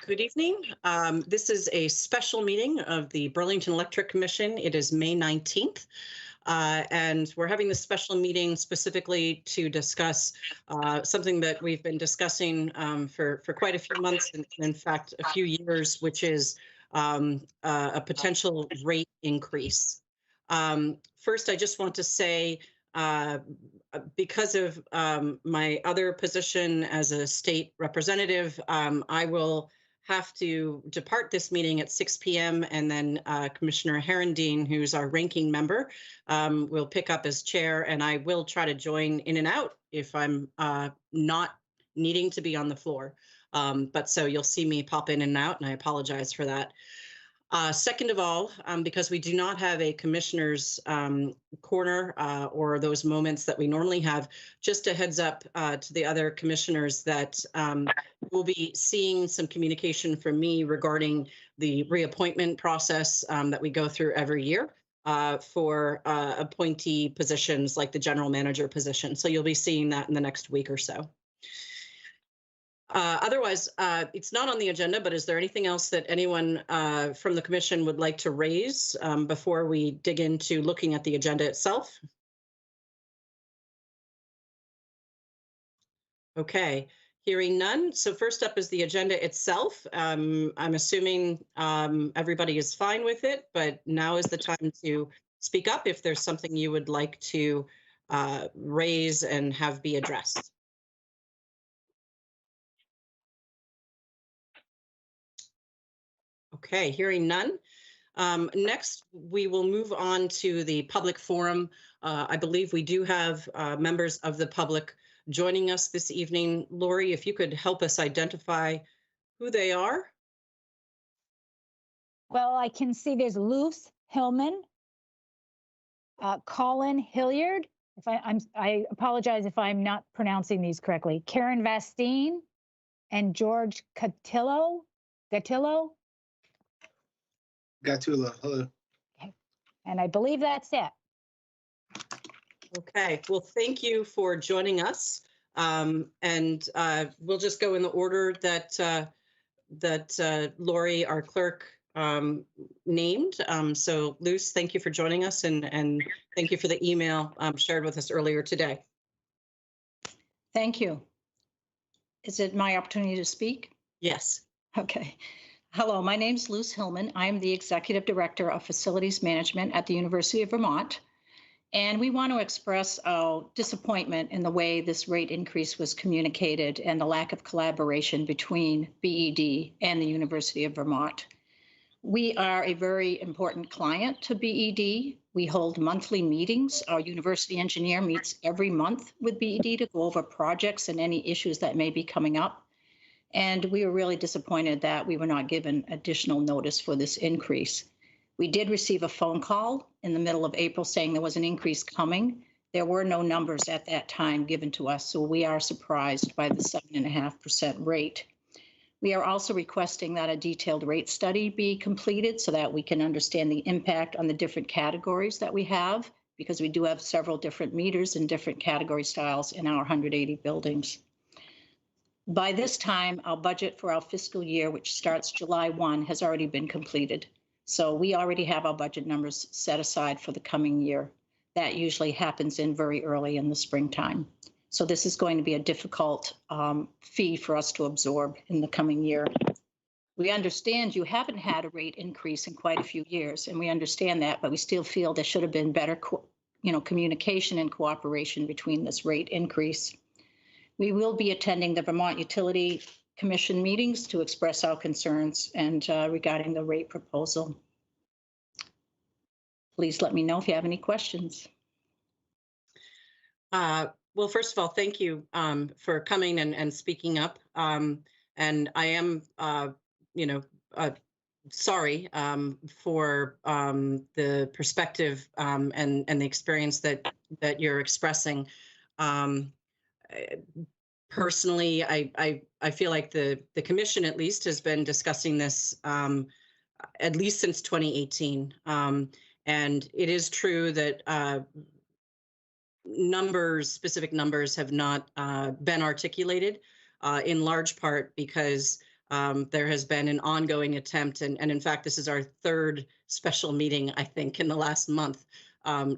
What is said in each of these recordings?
Good evening. This is a special meeting of the Burlington Electric Commission. It is May 19th, and we're having this special meeting specifically to discuss something that we've been discussing for quite a few months, and in fact, a few years, which is a potential rate increase. First, I just want to say, because of my other position as a state representative, I will have to depart this meeting at 6 p.m. and then Commissioner Herendeen, who's our ranking member, will pick up as chair, and I will try to join in and out if I'm not needing to be on the floor. But so you'll see me pop in and out, and I apologize for that. Second of all, because we do not have a commissioner's corner or those moments that we normally have, just a heads up to the other commissioners that we'll be seeing some communication from me regarding the reappointment process that we go through every year for appointee positions like the general manager position. So you'll be seeing that in the next week or so. Otherwise, it's not on the agenda, but is there anything else that anyone from the commission would like to raise before we dig into looking at the agenda itself? Okay, hearing none. So first up is the agenda itself. I'm assuming everybody is fine with it, but now is the time to speak up if there's something you would like to raise and have be addressed. Okay, hearing none. Next, we will move on to the public forum. I believe we do have members of the public joining us this evening. Lori, if you could help us identify who they are. Well, I can see there's Luce Hillman, Colin Hilliard. I apologize if I'm not pronouncing these correctly. Karen Vastine and George Gattillo. Gattulo, hello. Okay. And I believe that's it. Okay, well, thank you for joining us. And we'll just go in the order that Lori, our clerk, named. So Luce, thank you for joining us, and thank you for the email shared with us earlier today. Thank you. Is it my opportunity to speak? Yes. Okay. Hello, my name is Luce Hillman. I am the Executive Director of Facilities Management at the University of Vermont. And we want to express our disappointment in the way this rate increase was communicated and the lack of collaboration between BED and the University of Vermont. We are a very important client to BED. We hold monthly meetings. Our university engineer meets every month with BED to go over projects and any issues that may be coming up. And we were really disappointed that we were not given additional notice for this increase. We did receive a phone call in the middle of April saying there was an increase coming. There were no numbers at that time given to us, so we are surprised by the 7.5% rate. We are also requesting that a detailed rate study be completed so that we can understand the impact on the different categories that we have, because we do have several different meters and different category styles in our 180 buildings. By this time, our budget for our fiscal year, which starts July 1, has already been completed. So we already have our budget numbers set aside for the coming year. That usually happens in very early in the springtime. So this is going to be a difficult fee for us to absorb in the coming year. We understand you haven't had a rate increase in quite a few years, and we understand that, but we still feel there should have been better communication and cooperation between this rate increase. We will be attending the Vermont Utility Commission meetings to express our concerns and regarding the rate proposal. Please let me know if you have any questions. Well, first of all, thank you for coming and speaking up. And I am, sorry for the perspective and the experience that you're expressing. Personally, I feel like the commission at least has been discussing this at least since 2018. And it is true that specific numbers have not been articulated in large part because there has been an ongoing attempt, and in fact, this is our third special meeting, I think, in the last month,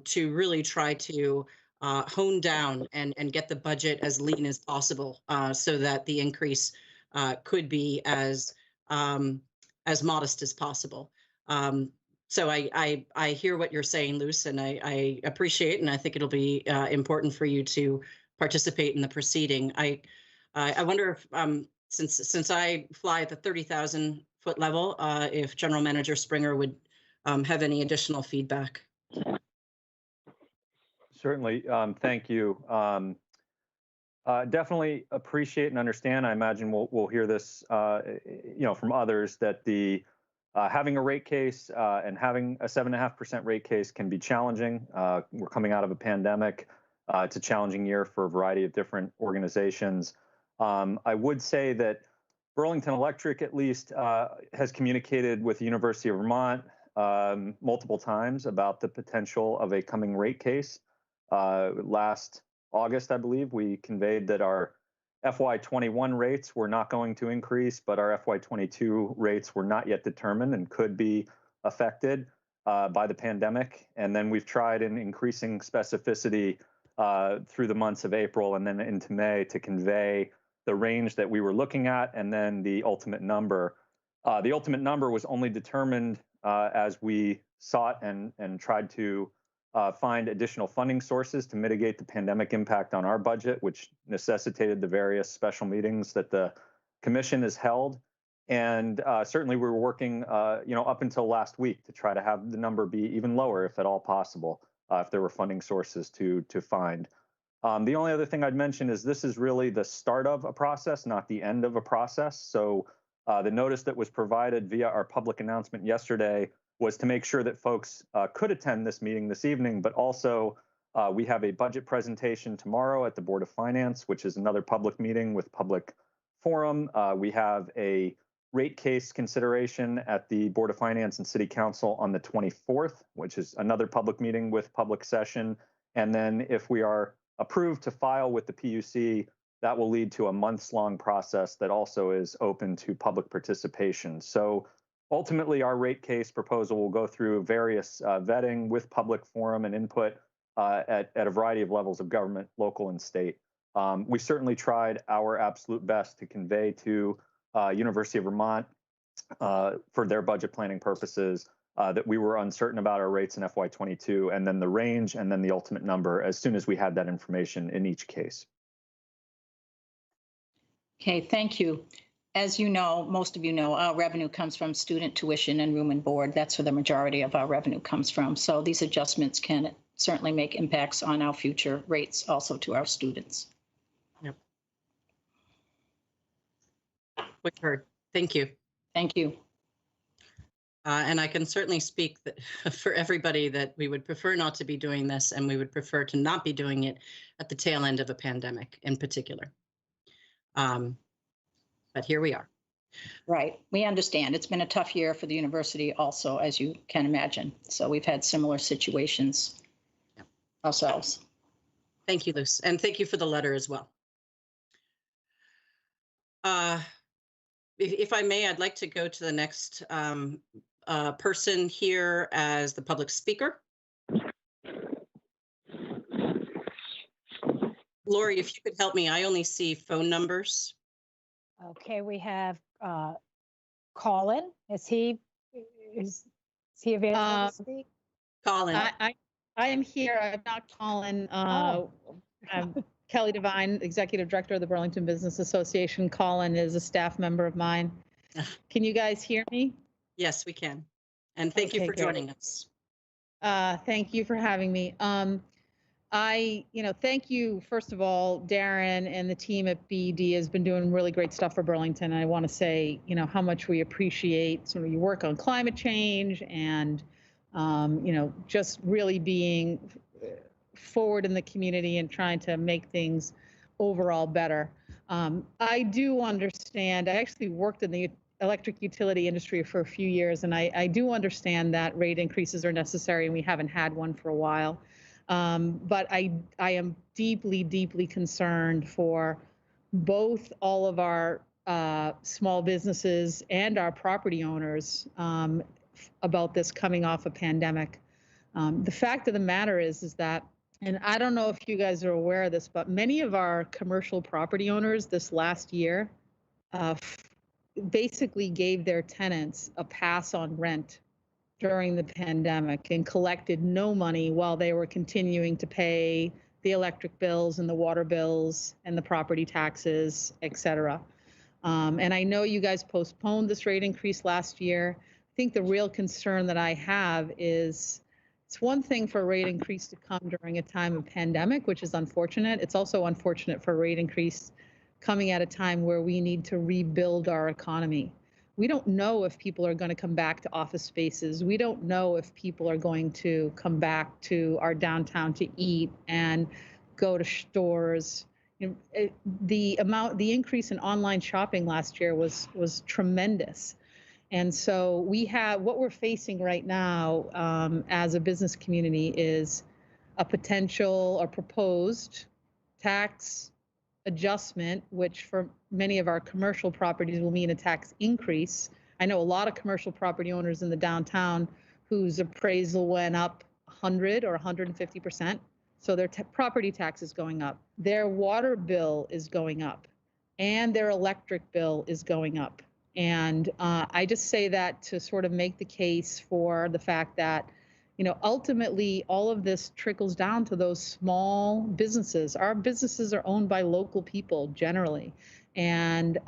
to really try to hone down and get the budget as lean as possible, so that the increase could be as modest as possible. So I hear what you're saying, Luce, and I appreciate, and I think it'll be important for you to participate in the proceeding. I wonder if, since I fly at the 30,000 foot level, if General Manager Springer would have any additional feedback. Certainly, thank you. Definitely appreciate and understand. I imagine we'll hear this, from others, that the having a rate case and having a 7.5% rate case can be challenging. We're coming out of a pandemic. It's a challenging year for a variety of different organizations. I would say that Burlington Electric, at least, has communicated with the University of Vermont multiple times about the potential of a coming rate case. Last August, I believe, we conveyed that our FY21 rates were not going to increase, but our FY22 rates were not yet determined and could be affected by the pandemic. And then we've tried in increasing specificity through the months of April and then into May to convey the range that we were looking at and then the ultimate number. The ultimate number was only determined as we sought and tried to find additional funding sources to mitigate the pandemic impact on our budget, which necessitated the various special meetings that the commission has held. And certainly we were working, up until last week to try to have the number be even lower, if at all possible, if there were funding sources to find. The only other thing I'd mention is this is really the start of a process, not the end of a process. So the notice that was provided via our public announcement yesterday was to make sure that folks could attend this meeting this evening, but also we have a budget presentation tomorrow at the Board of Finance, which is another public meeting with public forum. We have a rate case consideration at the Board of Finance and City Council on the 24th, which is another public meeting with public session. And then if we are approved to file with the PUC, that will lead to a months-long process that also is open to public participation. So ultimately, our rate case proposal will go through various vetting with public forum and input at a variety of levels of government, local and state. We certainly tried our absolute best to convey to University of Vermont for their budget planning purposes that we were uncertain about our rates in FY22 and then the range and then the ultimate number as soon as we had that information in each case. Okay, thank you. As you know, most of you know, our revenue comes from student tuition and room and board. That's where the majority of our revenue comes from. So these adjustments can certainly make impacts on our future rates also to our students. Yep. We've heard. Thank you. Thank you. And I can certainly speak for everybody that we would prefer not to be doing this, and we would prefer to not be doing it at the tail end of a pandemic in particular. But here we are. Right. We understand. It's been a tough year for the university also, as you can imagine. So we've had similar situations ourselves. Thank you, Luce. And thank you for the letter as well. If I may, I'd like to go to the next person here as the public speaker. Lori, if you could help me, I only see phone numbers. Okay, we have Colin. Is he available to speak? Colin. I am here. I'm not Colin. I'm Kelly Devine, Executive Director of the Burlington Business Association. Colin is a staff member of mine. Can you guys hear me? Yes, we can. And thank you for joining us. Thank you for having me. Thank you, first of all, Darren and the team at BED has been doing really great stuff for Burlington. I want to say, how much we appreciate sort of your work on climate change and, just really being forward in the community and trying to make things overall better. I do understand, I actually worked in the electric utility industry for a few years, and I do understand that rate increases are necessary, and we haven't had one for a while. But I am deeply, deeply concerned for both all of our small businesses and our property owners about this coming off a pandemic. The fact of the matter is that, and I don't know if you guys are aware of this, but many of our commercial property owners this last year basically gave their tenants a pass on rent during the pandemic and collected no money while they were continuing to pay the electric bills and the water bills and the property taxes, et cetera. And I know you guys postponed this rate increase last year. I think the real concern that I have is it's one thing for a rate increase to come during a time of pandemic, which is unfortunate. It's also unfortunate for a rate increase coming at a time where we need to rebuild our economy. We don't know if people are going to come back to office spaces. We don't know if people are going to come back to our downtown to eat and go to stores. You know, the increase in online shopping last year was tremendous. And so what we're facing right now as a business community is a potential or proposed tax adjustment, which for many of our commercial properties will mean a tax increase. I know a lot of commercial property owners in the downtown whose appraisal went up 100 or 150%. So their property tax is going up. Their water bill is going up and their electric bill is going up. And I just say that to sort of make the case for the fact that, you know, ultimately all of this trickles down to those small businesses. Our businesses are owned by local people generally. And,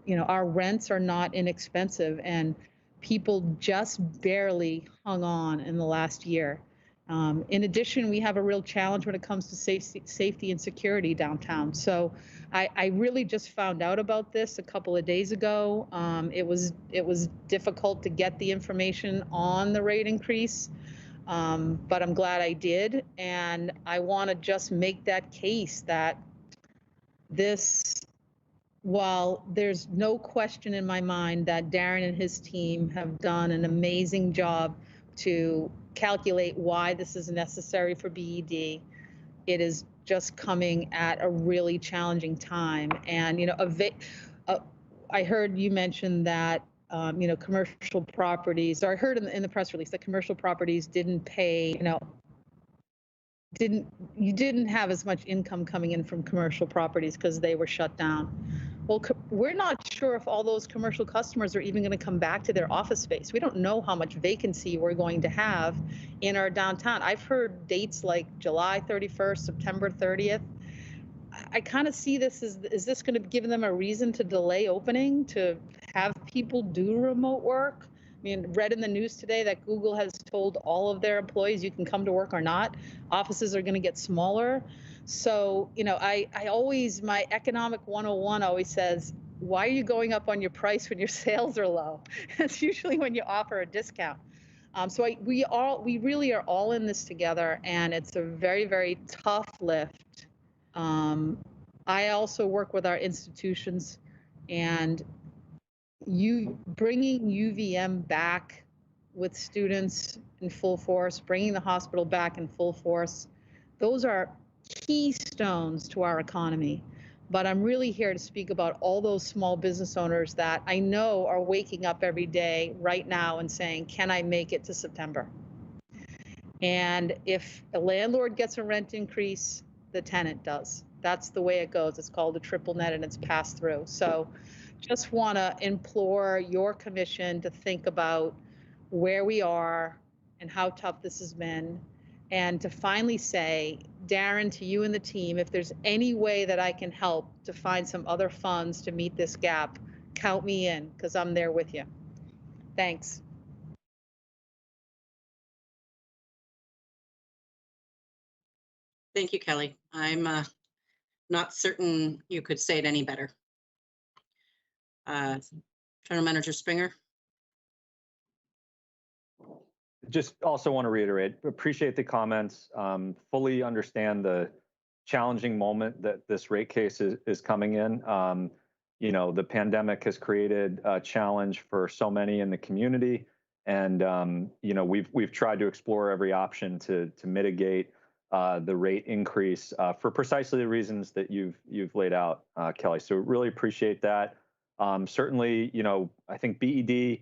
you know, our rents are not inexpensive and people just barely hung on in the last year. In addition, we have a real challenge when it comes to safety and security downtown. So I really just found out about this a couple of days ago. It was difficult to get the information on the rate increase, but I'm glad I did. And I want to just make that case that while there's no question in my mind that Darren and his team have done an amazing job to calculate why this is necessary for BED, it is just coming at a really challenging time. And, you know, I heard you mention that, you know, commercial properties, or I heard in the press release that commercial properties didn't pay, you know, you didn't have as much income coming in from commercial properties because they were shut down. Well, we're not sure if all those commercial customers are even going to come back to their office space. We don't know how much vacancy we're going to have in our downtown. I've heard dates like July 31st, September 30th. I kind of see this as, is this going to give them a reason to delay opening, to have people do remote work? I mean, read in the news today that Google has told all of their employees you can come to work or not. Offices are going to get smaller. So, you know, I always, my economic 101 always says, why are you going up on your price when your sales are low? It's usually when you offer a discount. So we really are all in this together, and it's a very, very tough lift. I also work with our institutions, and bringing UVM back with students in full force, bringing the hospital back in full force, those are keystones to our economy. But I'm really here to speak about all those small business owners that I know are waking up every day right now and saying, can I make it to September? And if a landlord gets a rent increase, the tenant does. That's the way it goes. It's called a triple net, and it's passed through. So just want to implore your commission to think about where we are and how tough this has been, and to finally say, Darren, to you and the team, if there's any way that I can help to find some other funds to meet this gap, count me in, because I'm there with you. Thanks. Thank you, Kelly. I'm not certain you could say it any better. General Manager Springer. Just also want to reiterate, appreciate the comments, fully understand the challenging moment that this rate case is coming in. You know, the pandemic has created a challenge for so many in the community. And, you know, we've tried to explore every option to mitigate the rate increase for precisely the reasons that you've laid out, Kelly. So really appreciate that. Certainly, I think BED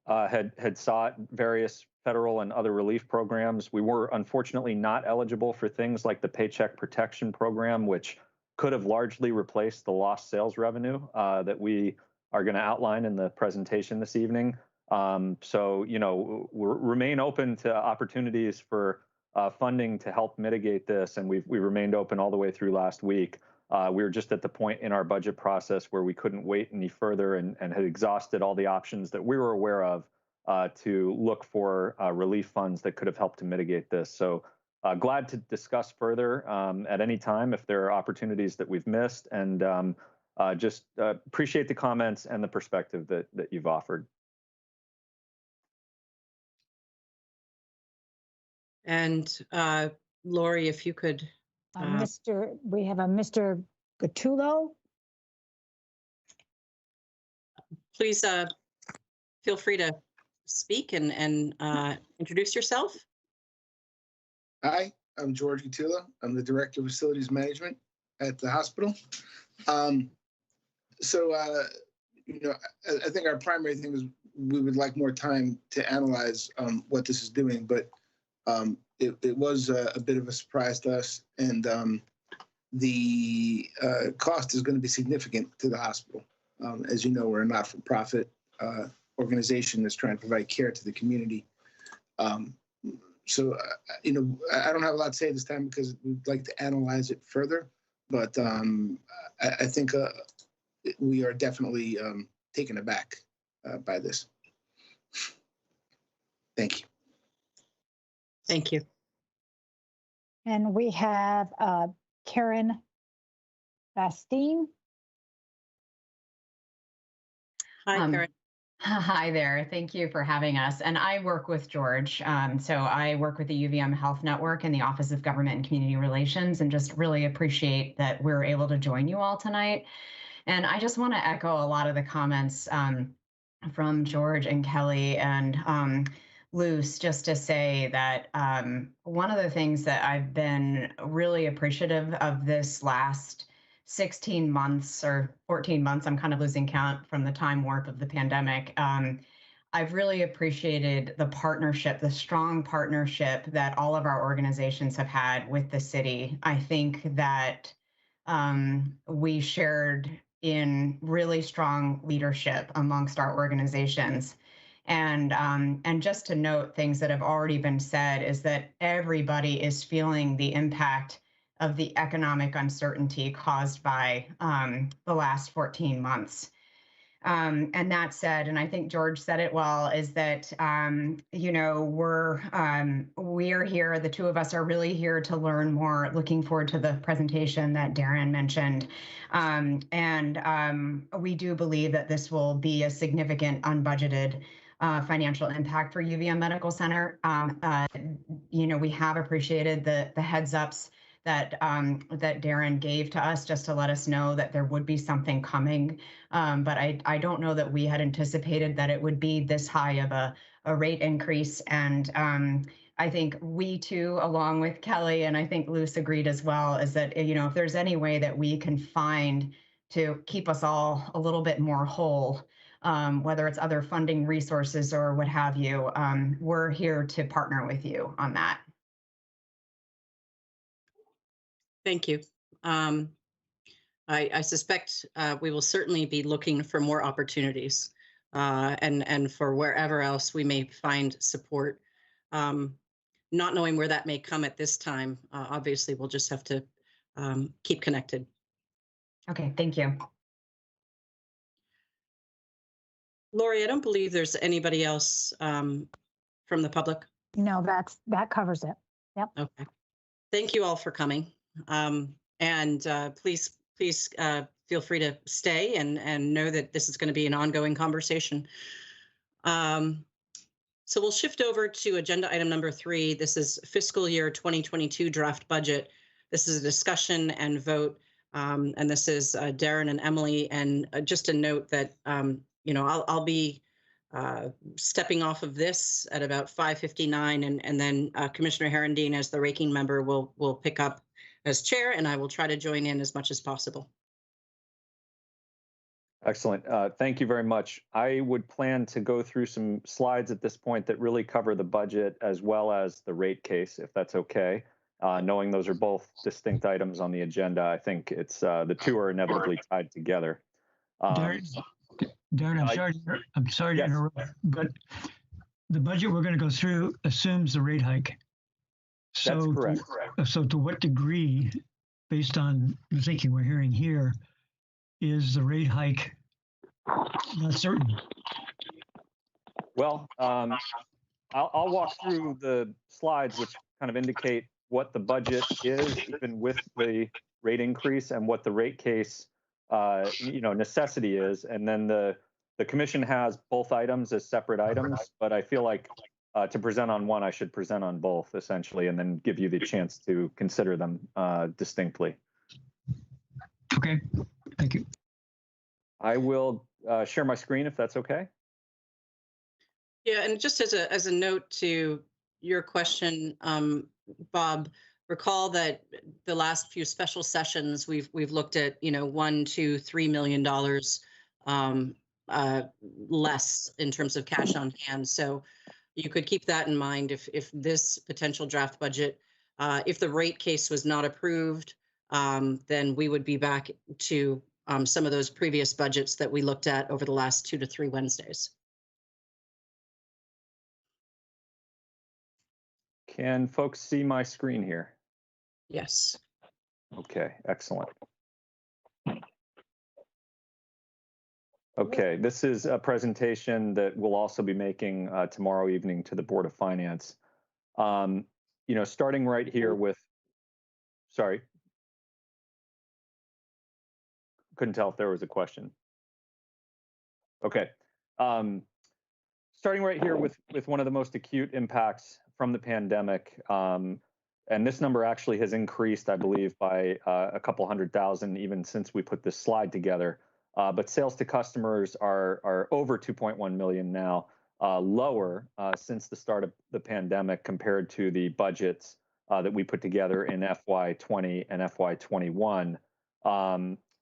had sought various federal and other relief programs. We were unfortunately not eligible for things like the Paycheck Protection Program, which could have largely replaced the lost sales revenue that we are going to outline in the presentation this evening. So, we remain open to opportunities for funding to help mitigate this, and we remained open all the way through last week. We were just at the point in our budget process where we couldn't wait any further and had exhausted all the options that we were aware of to look for relief funds that could have helped to mitigate this. So glad to discuss further at any time if there are opportunities that we've missed, and just appreciate the comments and the perspective that you've offered. And Lori, if you could. We have a Mr. Gattulo. Please feel free to speak and introduce yourself. Hi, I'm George Gattulo. I'm the Director of Facilities Management at the hospital. I think our primary thing is we would like more time to analyze what this is doing, but it was a bit of a surprise to us, and the cost is going to be significant to the hospital. As you know, we're a not-for-profit organization that's trying to provide care to the community. I don't have a lot to say this time because we'd like to analyze it further, but I think we are definitely taken aback by this. Thank you. Thank you. And we have Karen Bastine. Hi, Karen. Hi there. Thank you for having us. And I work with George. So I work with the UVM Health Network in the Office of Government and Community Relations, and just really appreciate that we're able to join you all tonight. And I just want to echo a lot of the comments from George and Kelly and Luce, just to say that one of the things that I've been really appreciative of this last 16 months or 14 months, I'm kind of losing count from the time warp of the pandemic. I've really appreciated the partnership, the strong partnership that all of our organizations have had with the city. I think that we shared in really strong leadership amongst our organizations. And just to note things that have already been said is that everybody is feeling the impact of the economic uncertainty caused by the last 14 months. And that said, and I think George said it well, is that, we're here, the two of us are really here to learn more, looking forward to the presentation that Darren mentioned. We do believe that this will be a significant unbudgeted financial impact for UVM Medical Center. We have appreciated the heads ups that Darren gave to us just to let us know that there would be something coming. But I don't know that we had anticipated that it would be this high of a rate increase. And I think we too, along with Kelly, and I think Luce agreed as well, is that, if there's any way that we can find to keep us all a little bit more whole, whether it's other funding resources or what have you, we're here to partner with you on that. Thank you. I suspect we will certainly be looking for more opportunities and for wherever else we may find support. Not knowing where that may come at this time, obviously we'll just have to keep connected. Okay, thank you. Lori, I don't believe there's anybody else from the public. No, that covers it. Yep. Okay. Thank you all for coming. Please feel free to stay and know that this is going to be an ongoing conversation. So we'll shift over to agenda item number 3. This is fiscal year 2022 draft budget. This is a discussion and vote. And this is Darren and Emily. And just a note that, I'll be stepping off of this at about 5:59, and then Commissioner Herendeen, as the ranking member, will pick up as chair, and I will try to join in as much as possible. Excellent. Thank you very much. I would plan to go through some slides at this point that really cover the budget as well as the rate case, if that's okay. Knowing those are both distinct items on the agenda, I think it's the two are inevitably tied together. Darren, I'm sorry to yes. interrupt, but the budget we're going to go through assumes the rate hike. That's So, correct. So to what degree, based on the thinking we're hearing here, is the rate hike not certain? Well, I'll walk through the slides, which kind of indicate what the budget is, even with the rate increase, and what the rate case, necessity is. And then the commission has both items as separate items, but I feel like to present on one, I should present on both, essentially, and then give you the chance to consider them distinctly. Okay, thank you. I will share my screen if that's okay. Yeah, and just as a note to your question, Bob, recall that the last few special sessions we've looked at, $1, $2, $3 million less in terms of cash on hand. So you could keep that in mind if this potential draft budget, if the rate case was not approved, then we would be back to some of those previous budgets that we looked at over the last 2 to 3 Wednesdays. Can folks see my screen here? Yes. Okay, excellent. Okay, this is a presentation that we'll also be making tomorrow evening to the Board of Finance. Starting right here with, sorry. Couldn't tell if there was a question. Okay. Starting right here with one of the most acute impacts from the pandemic, and this number actually has increased, I believe, by a couple 100,000 even since we put this slide together. But sales to customers are over 2.1 million now, lower since the start of the pandemic compared to the budgets that we put together in FY20 and FY21.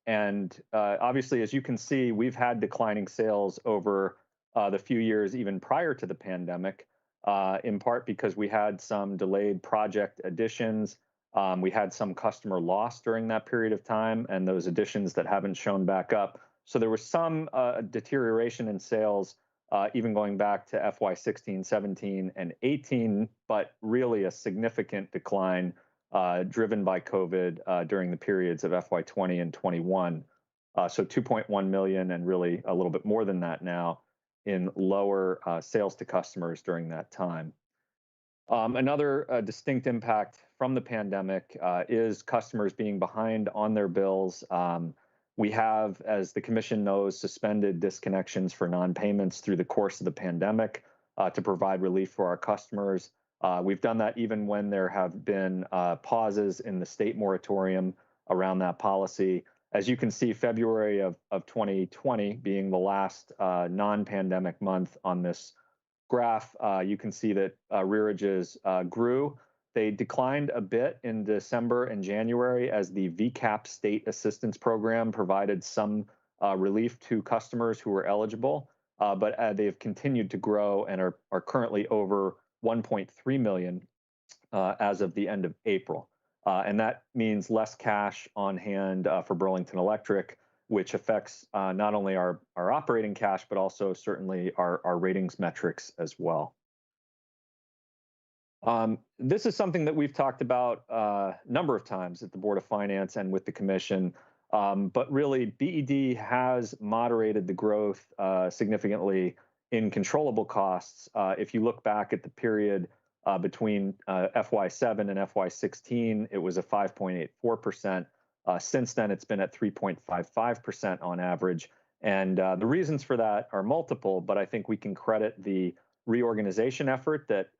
And obviously, as you can see, we've had declining sales over the few years even prior to the pandemic, in part because we had some delayed project additions. We had some customer loss during that period of time, and those additions that haven't shown back up. So there was some deterioration in sales, even going back to FY16, 17, and 18, but really a significant decline driven by COVID during the periods of FY20 and 21. So 2.1 million and really a little bit more than that now in lower sales to customers during that time. Another distinct impact from the pandemic is customers being behind on their bills. We have, as the Commission knows, suspended disconnections for non-payments through the course of the pandemic to provide relief for our customers. We've done that even when there have been pauses in the state moratorium around that policy. As you can see, February of 2020 being the last non-pandemic month on this graph, you can see that rearages grew. They declined a bit in December and January as the VCAP state assistance program provided some relief to customers who were eligible, but they've continued to grow and are currently over 1.3 million as of the end of April. And that means less cash on hand for Burlington Electric, which affects not only our operating cash, but also certainly our ratings metrics as well. This is something that we've talked about a number of times at the Board of Finance and with the Commission, but really BED has moderated the growth significantly in controllable costs. If you look back at the period between FY7 and FY16, it was a 5.84%. Since then, it's been at 3.55% on average. And the reasons for that are multiple, but I think we can credit the reorganization effort that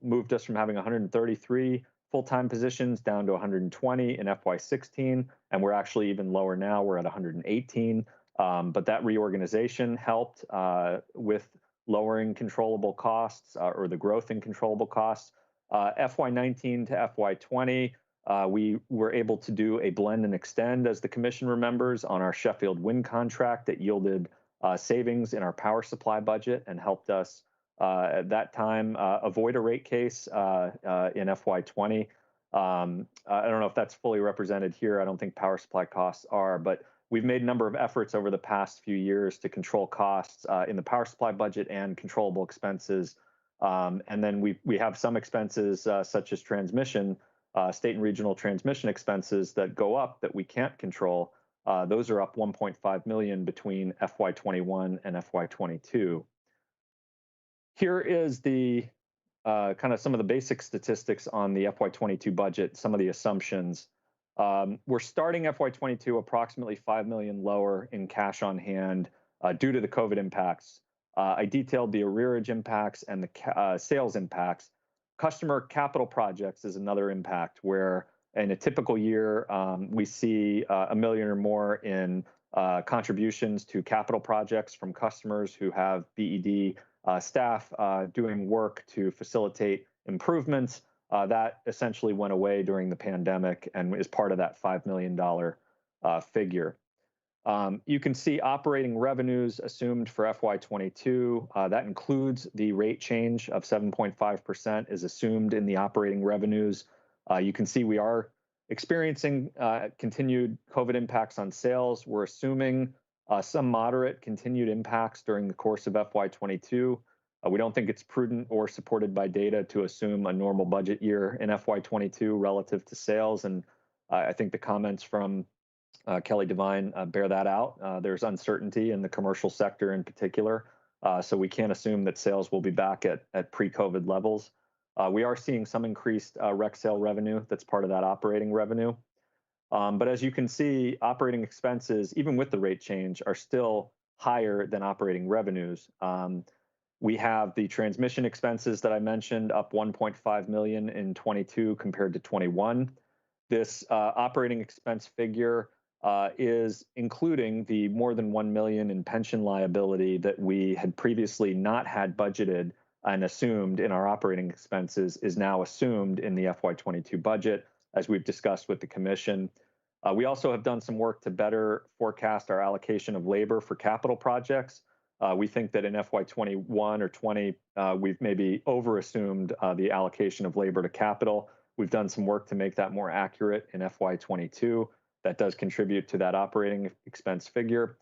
moved us from having 133 full-time positions down to 120 in FY16, and we're actually even lower now. We're at 118, but that reorganization helped with lowering controllable costs or the growth in controllable costs. FY19 to FY20, We were able to do a blend and extend, as the commission remembers, on our Sheffield wind contract that yielded savings in our power supply budget and helped us at that time avoid a rate case in FY20. I don't know if that's fully represented here. I don't think power supply costs are, but we've made a number of efforts over the past few years to control costs in the power supply budget and controllable expenses. And then we have some expenses such as transmission, state and regional transmission expenses that go up that we can't control. Those are up 1.5 million between FY21 and FY22. Here is the kind of some of the basic statistics on the FY22 budget, some of the assumptions. We're starting FY22 approximately 5 million lower in cash on hand due to the COVID impacts. I detailed the arrearage impacts and the sales impacts. Customer capital projects is another impact where in a typical year, we see $1 million or more in contributions to capital projects from customers who have BED staff doing work to facilitate improvements. That essentially went away during the pandemic and is part of that $5 million figure. You can see operating revenues assumed for FY22. That includes the rate change of 7.5% is assumed in the operating revenues. You can see we are experiencing continued COVID impacts on sales. We're assuming some moderate continued impacts during the course of FY22. We don't think it's prudent or supported by data to assume a normal budget year in FY22 relative to sales. And I think the comments from Kelly Devine bear that out. There's uncertainty in the commercial sector in particular. So we can't assume that sales will be back at pre-COVID levels. We are seeing some increased rec sale revenue that's part of that operating revenue. But as you can see, operating expenses, even with the rate change, are still higher than operating revenues. We have the transmission expenses that I mentioned up 1.5 million in 22 compared to 21. This operating expense figure is including the more than 1 million in pension liability that we had previously not had budgeted and assumed in our operating expenses is now assumed in the FY22 budget, as we've discussed with the commission. We also have done some work to better forecast our allocation of labor for capital projects. We think that in FY21 or 20, we've maybe overassumed the allocation of labor to capital. We've done some work to make that more accurate in FY22. That does contribute to that operating expense figure.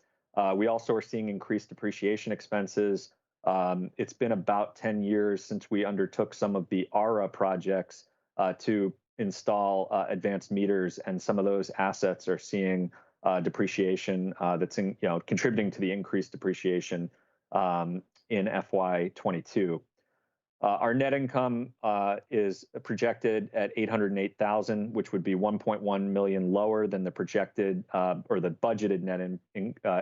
We also are seeing increased depreciation expenses. It's been about 10 years since we undertook some of the ARA projects to install advanced meters, and some of those assets are seeing depreciation that's contributing to the increased depreciation in FY22. Our net income is projected at 808,000, which would be 1.1 million lower than the projected or the budgeted net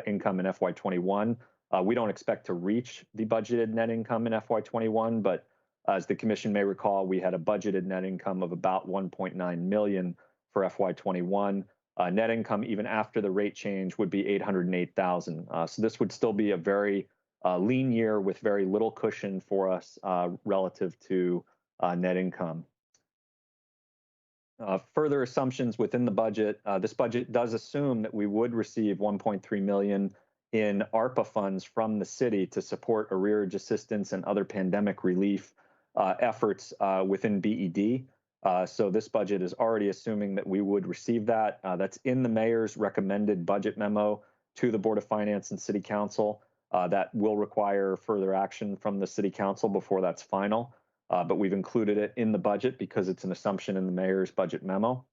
income in FY21. We don't expect to reach the budgeted net income in FY21, but as the commission may recall, we had a budgeted net income of about 1.9 million for FY21. Net income, even after the rate change, would be 808,000. So this would still be a very lean year with very little cushion for us relative to net income. Further assumptions within the budget. This budget does assume that we would receive 1.3 million in ARPA funds from the city to support arrearage assistance and other pandemic relief efforts within BED. So this budget is already assuming that we would receive that. That's in the mayor's recommended budget memo to the Board of Finance and City Council. That will require further action from the City Council before that's final. But we've included it in the budget because it's an assumption in the mayor's budget memo.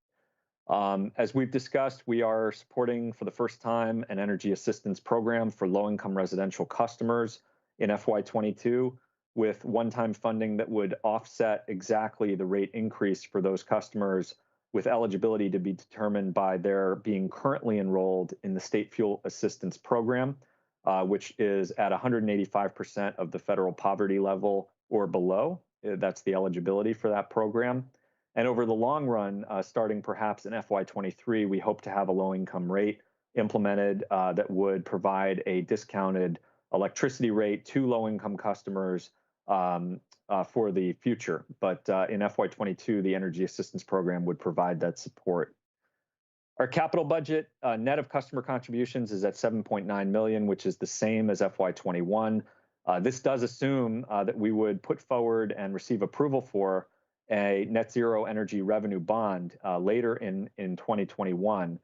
As we've discussed, we are supporting for the first time an energy assistance program for low-income residential customers in FY22 with one-time funding that would offset exactly the rate increase for those customers, with eligibility to be determined by their being currently enrolled in the State Fuel Assistance Program, which is at 185% of the federal poverty level or below. That's the eligibility for that program. And over the long run, starting perhaps in FY23, we hope to have a low-income rate implemented that would provide a discounted electricity rate to low-income customers for the future. But in FY22, the Energy Assistance Program would provide that support. Our capital budget, net of customer contributions, is at $7.9 million, which is the same as FY21. This does assume that we would put forward and receive approval for a net zero energy revenue bond later in 2021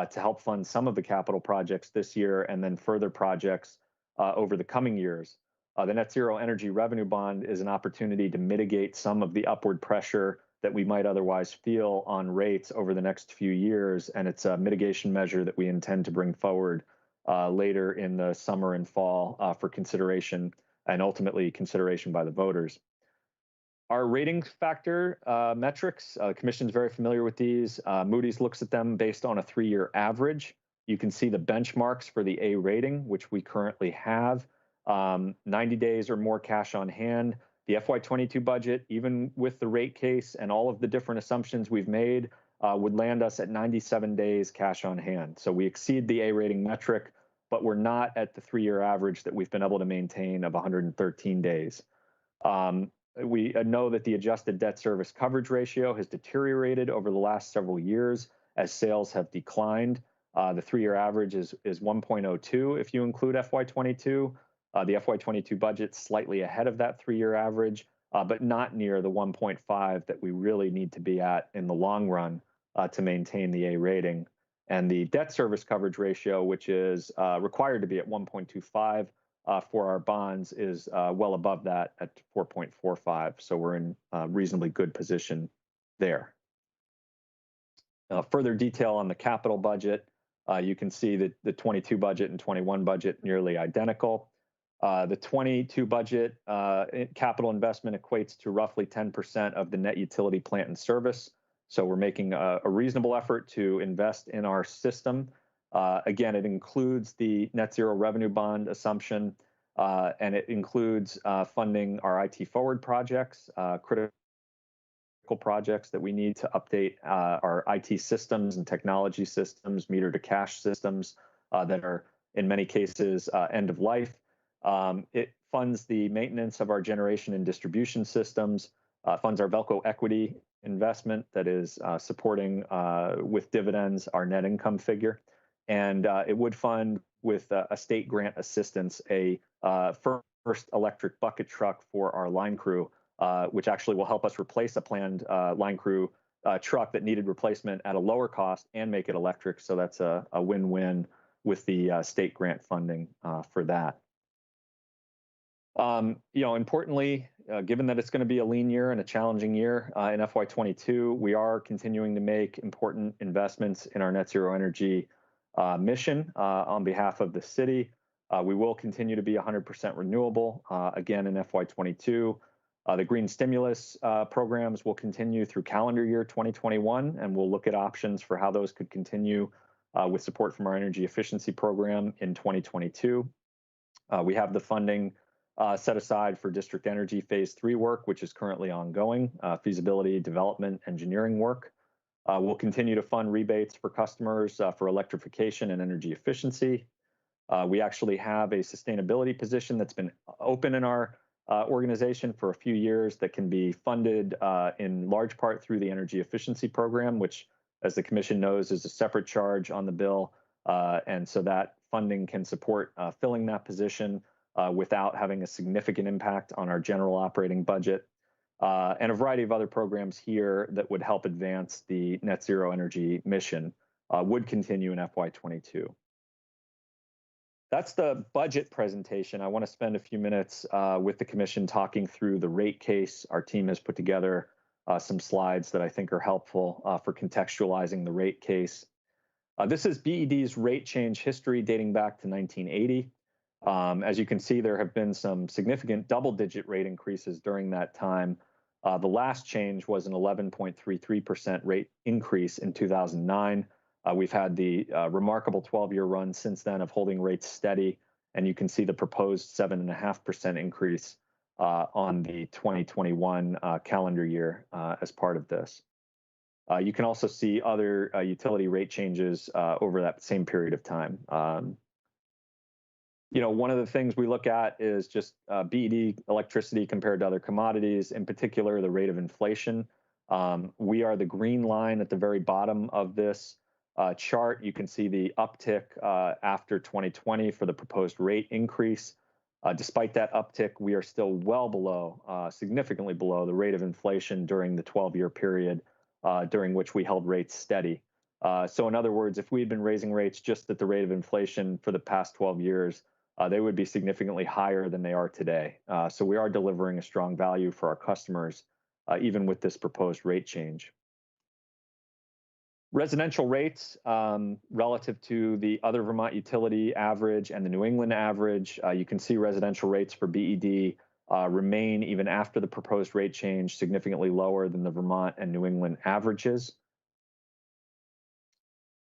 to help fund some of the capital projects this year and then further projects over the coming years. The net zero energy revenue bond is an opportunity to mitigate some of the upward pressure that we might otherwise feel on rates over the next few years, and it's a mitigation measure that we intend to bring forward later in the summer and fall for consideration and ultimately consideration by the voters. Our rating factor metrics, the Commission's very familiar with these. Moody's looks at them based on a 3-year average. You can see the benchmarks for the A rating, which we currently have. 90 days or more cash on hand. The FY22 budget, even with the rate case and all of the different assumptions we've made, would land us at 97 days cash on hand. So we exceed the A rating metric, but we're not at the 3-year average that we've been able to maintain of 113 days. We know that the adjusted debt service coverage ratio has deteriorated over the last several years as sales have declined. The 3-year average is 1.02 if you include FY22. The FY22 budget's slightly ahead of that 3-year average, but not near the 1.5 that we really need to be at in the long run to maintain the A rating. And the debt service coverage ratio, which is required to be at 1.25 for our bonds, is well above that at 4.45. So we're in a reasonably good position there. Further detail on the capital budget. You can see that the 22 budget and 21 budget nearly identical. The 22 budget capital investment equates to roughly 10% of the net utility plant and service. So we're making a reasonable effort to invest in our system. Again, it includes the net zero revenue bond assumption, and it includes funding our IT forward projects, critical projects that we need to update our IT systems and technology systems, meter to cash systems that are in many cases end of life. It funds the maintenance of our generation and distribution systems, funds our Velco equity investment that is supporting with dividends our net income figure. And it would fund with a state grant assistance a first electric bucket truck for our line crew, which actually will help us replace a planned line crew truck that needed replacement at a lower cost and make it electric. So that's a win-win with the state grant funding for that. Importantly, given that it's going to be a lean year and a challenging year in FY22, we are continuing to make important investments in our net zero energy mission on behalf of the city. We will continue to be 100% renewable again in FY22. The green stimulus programs will continue through calendar year 2021, and we'll look at options for how those could continue with support from our energy efficiency program in 2022. We have the funding set aside for district energy phase 3 work, which is currently ongoing, feasibility, development, engineering work. We'll continue to fund rebates for customers for electrification and energy efficiency. We actually have a sustainability position that's been open in our organization for a few years that can be funded in large part through the energy efficiency program, which, as the Commission knows, is a separate charge on the bill. And so that funding can support filling that position without having a significant impact on our general operating budget, and a variety of other programs here that would help advance the net zero energy mission would continue in FY22. That's the budget presentation. I want to spend a few minutes with the Commission talking through the rate case. Our team has put together some slides that I think are helpful for contextualizing the rate case. This is BED's rate change history dating back to 1980. As you can see, there have been some significant double-digit rate increases during that time. The last change was an 11.33% rate increase in 2009. We've had the remarkable 12-year run since then of holding rates steady, and you can see the proposed 7.5% increase on the 2021 calendar year as part of this. You can also see other utility rate changes over that same period of time. One of the things we look at is just BED electricity compared to other commodities, in particular, the rate of inflation. We are the green line at the very bottom of this chart. You can see the uptick after 2020 for the proposed rate increase. Despite that uptick, we are still well below, significantly below the rate of inflation during the 12-year period during which we held rates steady. So in other words, if we had been raising rates just at the rate of inflation for the past 12 years, they would be significantly higher than they are today. So we are delivering a strong value for our customers, even with this proposed rate change. Residential rates relative to the other Vermont utility average and the New England average, you can see residential rates for BED remain, even after the proposed rate change, significantly lower than the Vermont and New England averages.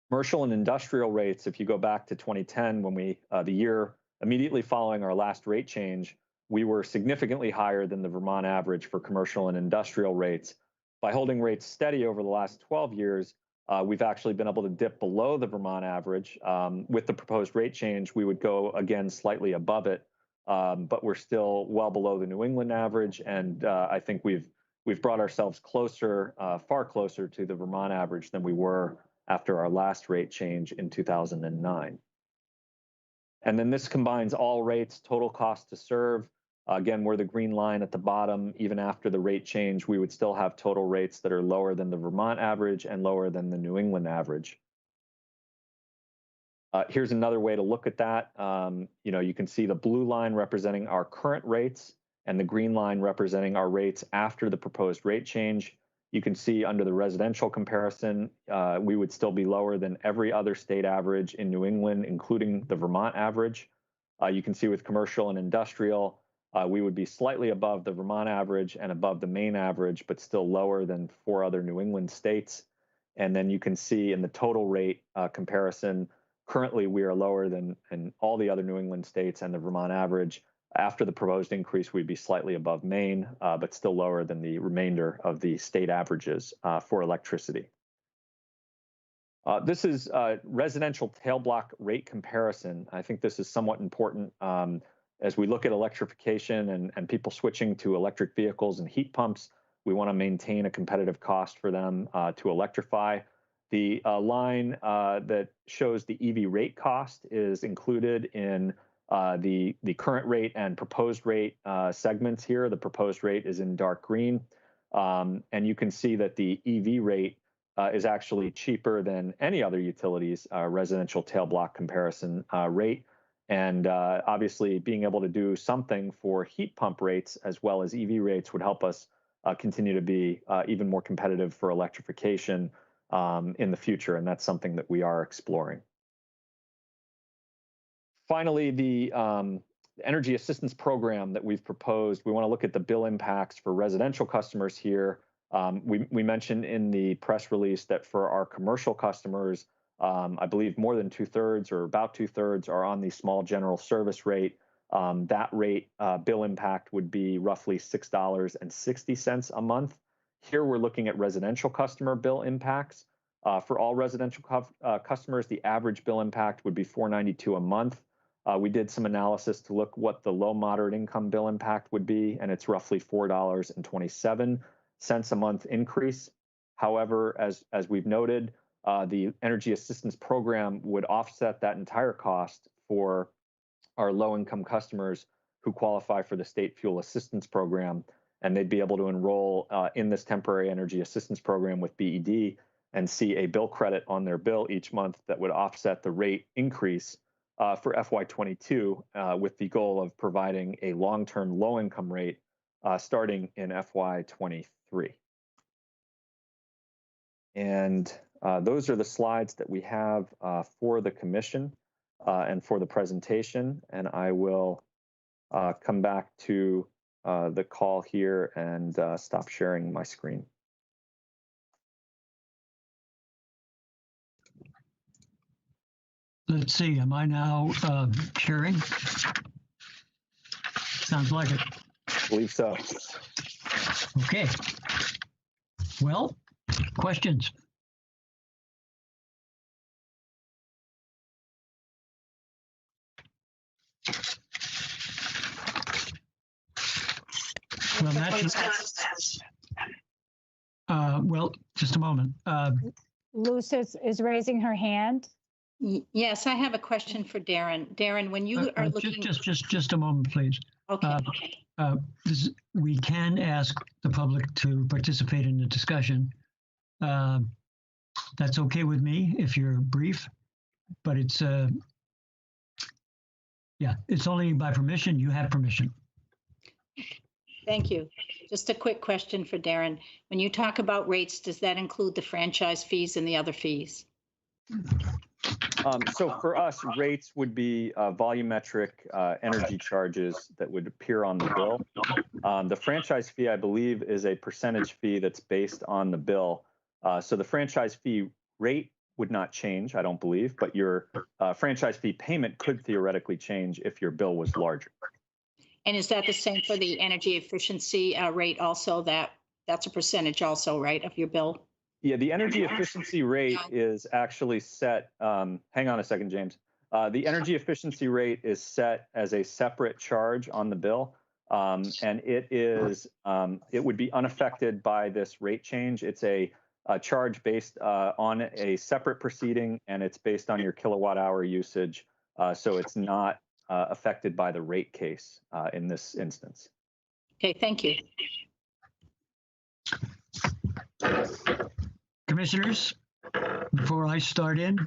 Commercial and industrial rates, if you go back to 2010, when the year immediately following our last rate change, we were significantly higher than the Vermont average for commercial and industrial rates. By holding rates steady over the last 12 years, we've actually been able to dip below the Vermont average. With the proposed rate change, we would go again slightly above it, but we're still well below the New England average, and I think we've brought ourselves closer, far closer to the Vermont average than we were after our last rate change in 2009. And then this combines all rates, total cost to serve. Again, we're the green line at the bottom. Even after the rate change, we would still have total rates that are lower than the Vermont average and lower than the New England average. Here's another way to look at that. You can see the blue line representing our current rates and the green line representing our rates after the proposed rate change. You can see under the residential comparison, we would still be lower than every other state average in New England, including the Vermont average. You can see with commercial and industrial, we would be slightly above the Vermont average and above the Maine average, but still lower than 4 other New England states. And then you can see in the total rate comparison, currently we are lower than in all the other New England states and the Vermont average. After the proposed increase, we'd be slightly above Maine, but still lower than the remainder of the state averages for electricity. This is residential tail block rate comparison. I think this is somewhat important as we look at electrification and people switching to electric vehicles and heat pumps. We want to maintain a competitive cost for them to electrify. The line that shows the EV rate cost is included in the current rate and proposed rate segments here. The proposed rate is in dark green. And you can see that the EV rate is actually cheaper than any other utilities residential tail block comparison rate. And obviously being able to do something for heat pump rates as well as EV rates would help us continue to be even more competitive for electrification in the future. And that's something that we are exploring. Finally, the energy assistance program that we've proposed, we want to look at the bill impacts for residential customers here. We mentioned in the press release that for our commercial customers, I believe more than 2/3 or about 2/3 are on the small general service rate. That rate bill impact would be roughly $6.60 a month. Here we're looking at residential customer bill impacts. For all residential customers, the average bill impact would be $4.92 a month. We did some analysis to look what the low moderate income bill impact would be, and it's roughly $4.27 a month increase. However, as we've noted, the energy assistance program would offset that entire cost for our low income customers who qualify for the state fuel assistance program, and they'd be able to enroll in this temporary energy assistance program with BED and see a bill credit on their bill each month that would offset the rate increase for FY22 with the goal of providing a long-term low-income rate starting in FY23. And those are the slides that we have for the commission and for the presentation. And I will come back to the call here and stop sharing my screen. Let's see, am I now sharing? Sounds like it. I believe so. Okay. Well, questions? Well, well, just a moment. Luce is raising her hand. Yes, I have a question for Darren. Darren, when you are looking. Just a moment, please. Okay. We can ask the public to participate in the discussion. That's okay with me if you're brief, but it's it's only by permission. You have permission. Thank you. Just a quick question for Darren. When you talk about rates, does that include the franchise fees and the other fees? So for us, rates would be volumetric energy charges that would appear on the bill. The franchise fee, I believe, is a percentage fee that's based on the bill. So the franchise fee rate would not change, I don't believe, but your franchise fee payment could theoretically change if your bill was larger. And is that the same for the energy efficiency rate also? That's a percentage also, right, of your bill? Yeah, the energy efficiency rate is actually set. Hang on a second, James. The energy efficiency rate is set as a separate charge on the bill, and it would be unaffected by this rate change. It's a charge based on a separate proceeding, and it's based on your kilowatt hour usage. So it's not affected by the rate case in this instance. Okay, thank you. Commissioners, before I start in,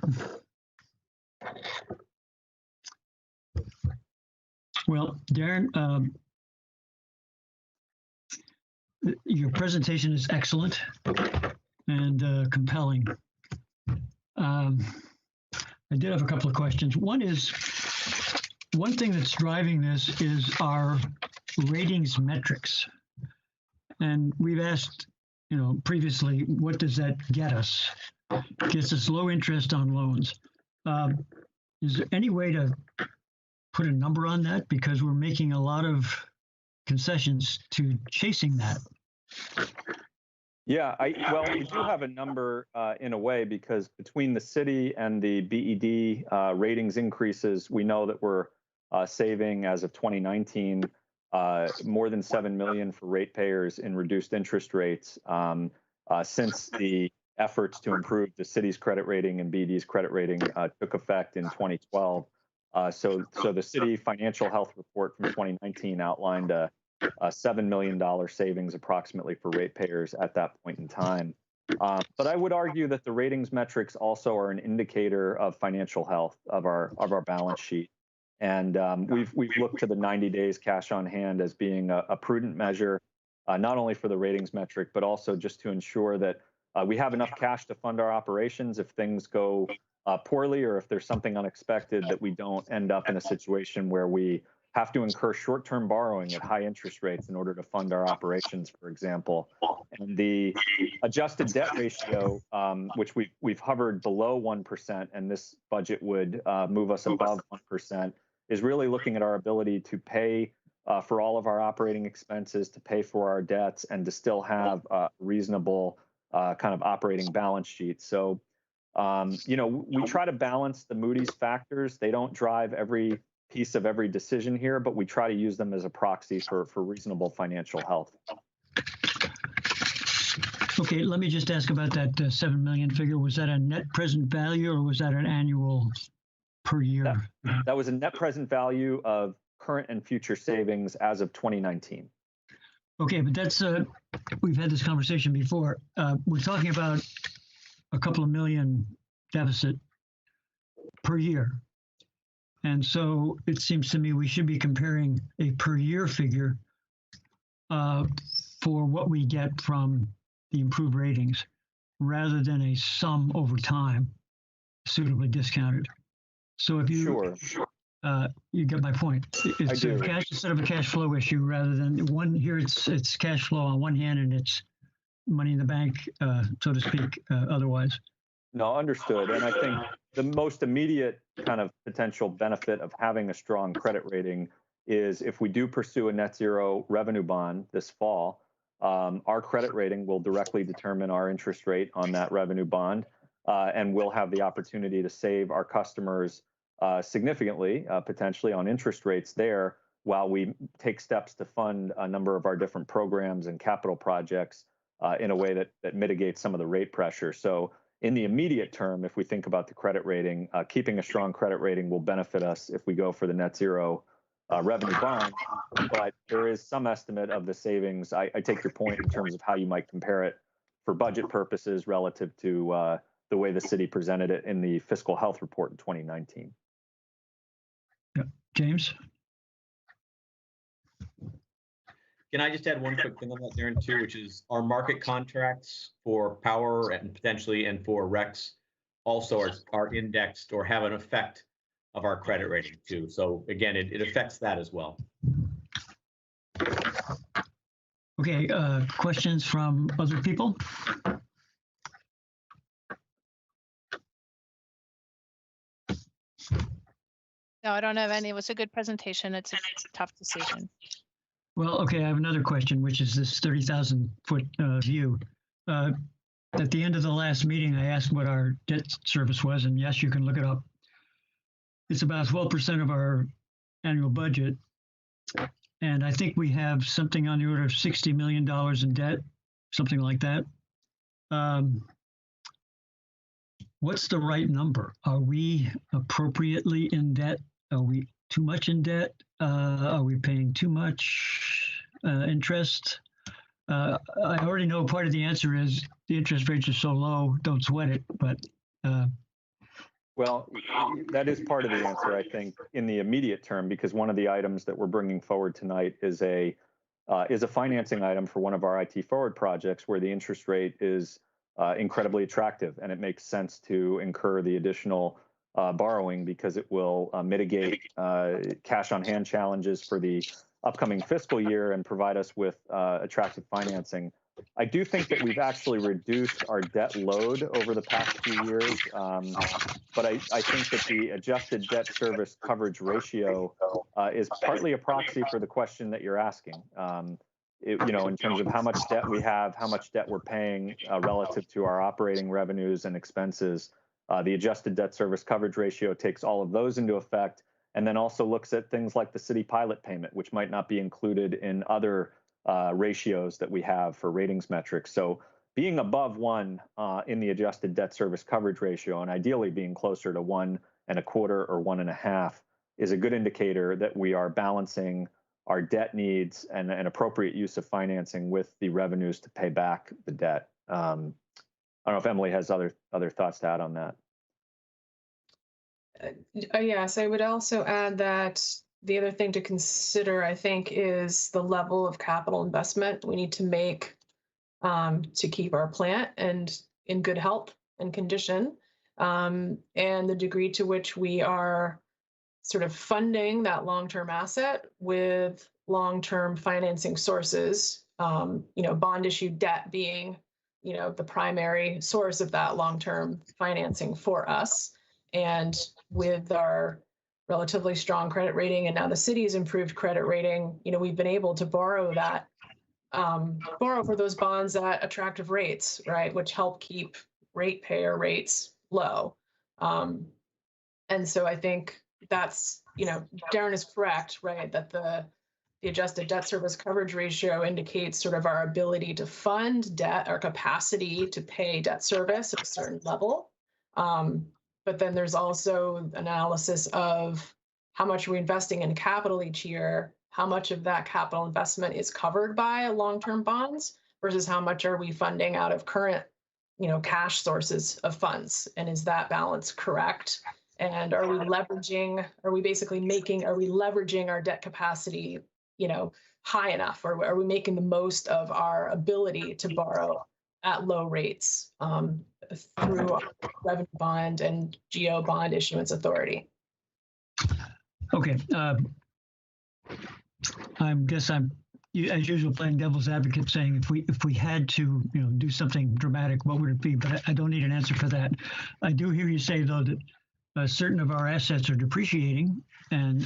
well, Darren, your presentation is excellent and compelling. I did have a couple of questions. One thing that's driving this is our ratings metrics. And we've asked, previously, what does that get us? Gets us low interest on loans. Is there any way to put a number on that? Because we're making a lot of concessions to chasing that. Yeah, well, we do have a number in a way, because between the city and the BED ratings increases, we know that we're saving, as of 2019, more than $7 million for ratepayers in reduced interest rates since the efforts to improve the city's credit rating and BED's credit rating took effect in 2012. So the city financial health report from 2019 outlined a $7 million savings approximately for ratepayers at that point in time. But I would argue that the ratings metrics also are an indicator of financial health of our balance sheet. And we've looked to the 90 days cash on hand as being a prudent measure, not only for the ratings metric, but also just to ensure that we have enough cash to fund our operations if things go poorly, or if there's something unexpected, that we don't end up in a situation where we have to incur short-term borrowing at high interest rates in order to fund our operations, for example. And the adjusted debt ratio, which we've hovered below 1%, and this budget would move us above 1%, is really looking at our ability to pay for all of our operating expenses, to pay for our debts, and to still have a reasonable kind of operating balance sheet. So, we try to balance the Moody's factors. They don't drive every piece of every decision here, but we try to use them as a proxy for reasonable financial health. Okay, let me just ask about that 7 million figure. Was that a net present value, or was that an annual per year? That was a net present value of current and future savings as of 2019. Okay, but that's we've had this conversation before. We're talking about a couple of million deficit per year. And so it seems to me we should be comparing a per year figure for what we get from the improved ratings, rather than a sum over time, suitably discounted. So if you, you get my point. It's a cash instead of a cash flow issue, rather than one here. It's cash flow on one hand, and it's money in the bank, so to speak, otherwise. No, understood. And I think the most immediate kind of potential benefit of having a strong credit rating is if we do pursue a net zero revenue bond this fall, our credit rating will directly determine our interest rate on that revenue bond, and we'll have the opportunity to save our customers significantly, potentially, on interest rates there, while we take steps to fund a number of our different programs and capital projects in a way that mitigates some of the rate pressure. So in the immediate term, if we think about the credit rating, keeping a strong credit rating will benefit us if we go for the net zero revenue bond. But there is some estimate of the savings. I take your point in terms of how you might compare it for budget purposes relative to the way the city presented it in the fiscal health report in 2019. Yeah. James? Can I just add one quick thing on that, Darren, too, which is our market contracts for power and potentially and for RECs also are indexed or have an effect of our credit rating too. So again, it affects that as well. Okay, questions from other people? No, I don't have any. It was a good presentation. It's a tough decision. Well, okay, I have another question, which is this 30,000-foot view. At the end of the last meeting, I asked what our debt service was, and yes, you can look it up. It's about 12% of our annual budget. And I think we have something on the order of $60 million in debt, something like that. What's the right number? Are we appropriately in debt? Are we too much in debt? Are we paying too much interest? I already know part of the answer is the interest rates are so low, don't sweat it. But well, that is part of the answer, I think, in the immediate term, because one of the items that we're bringing forward tonight is a financing item for one of our IT forward projects where the interest rate is incredibly attractive, and it makes sense to incur the additional borrowing because it will mitigate cash on hand challenges for the upcoming fiscal year and provide us with attractive financing. I do think that we've actually reduced our debt load over the past few years, but I think that the adjusted debt service coverage ratio is partly a proxy for the question that you're asking. In terms of how much debt we have, how much debt we're paying relative to our operating revenues and expenses. The adjusted debt service coverage ratio takes all of those into effect, and then also looks at things like the city pilot payment, which might not be included in other ratios that we have for ratings metrics. So being above 1 in the adjusted debt service coverage ratio, and ideally being closer to 1.25 or 1.5, is a good indicator that we are balancing our debt needs and an appropriate use of financing with the revenues to pay back the debt. I don't know if Emily has other thoughts to add on that. Yes, I would also add that the other thing to consider, I think, is the level of capital investment we need to make to keep our plant and in good health and condition, and the degree to which we are sort of funding that long-term asset with long-term financing sources, bond issue debt being, the primary source of that long-term financing for us. And with our relatively strong credit rating and now the city's improved credit rating, we've been able to borrow for those bonds at attractive rates, right, which help keep ratepayer rates low. And so I think that's, Darren is correct, right, that the adjusted debt service coverage ratio indicates sort of our ability to fund debt, our capacity to pay debt service at a certain level. But then there's also analysis of how much we're investing in capital each year, how much of that capital investment is covered by long-term bonds versus how much are we funding out of current, cash sources of funds. And is that balance correct? And are we leveraging our debt capacity, high enough? Or are we making the most of our ability to borrow at low rates through our revenue bond and geo bond issuance authority? Okay. I'm as usual playing devil's advocate, saying if we had to do something dramatic, what would it be? But I don't need an answer for that. I do hear you say though that certain of our assets are depreciating, and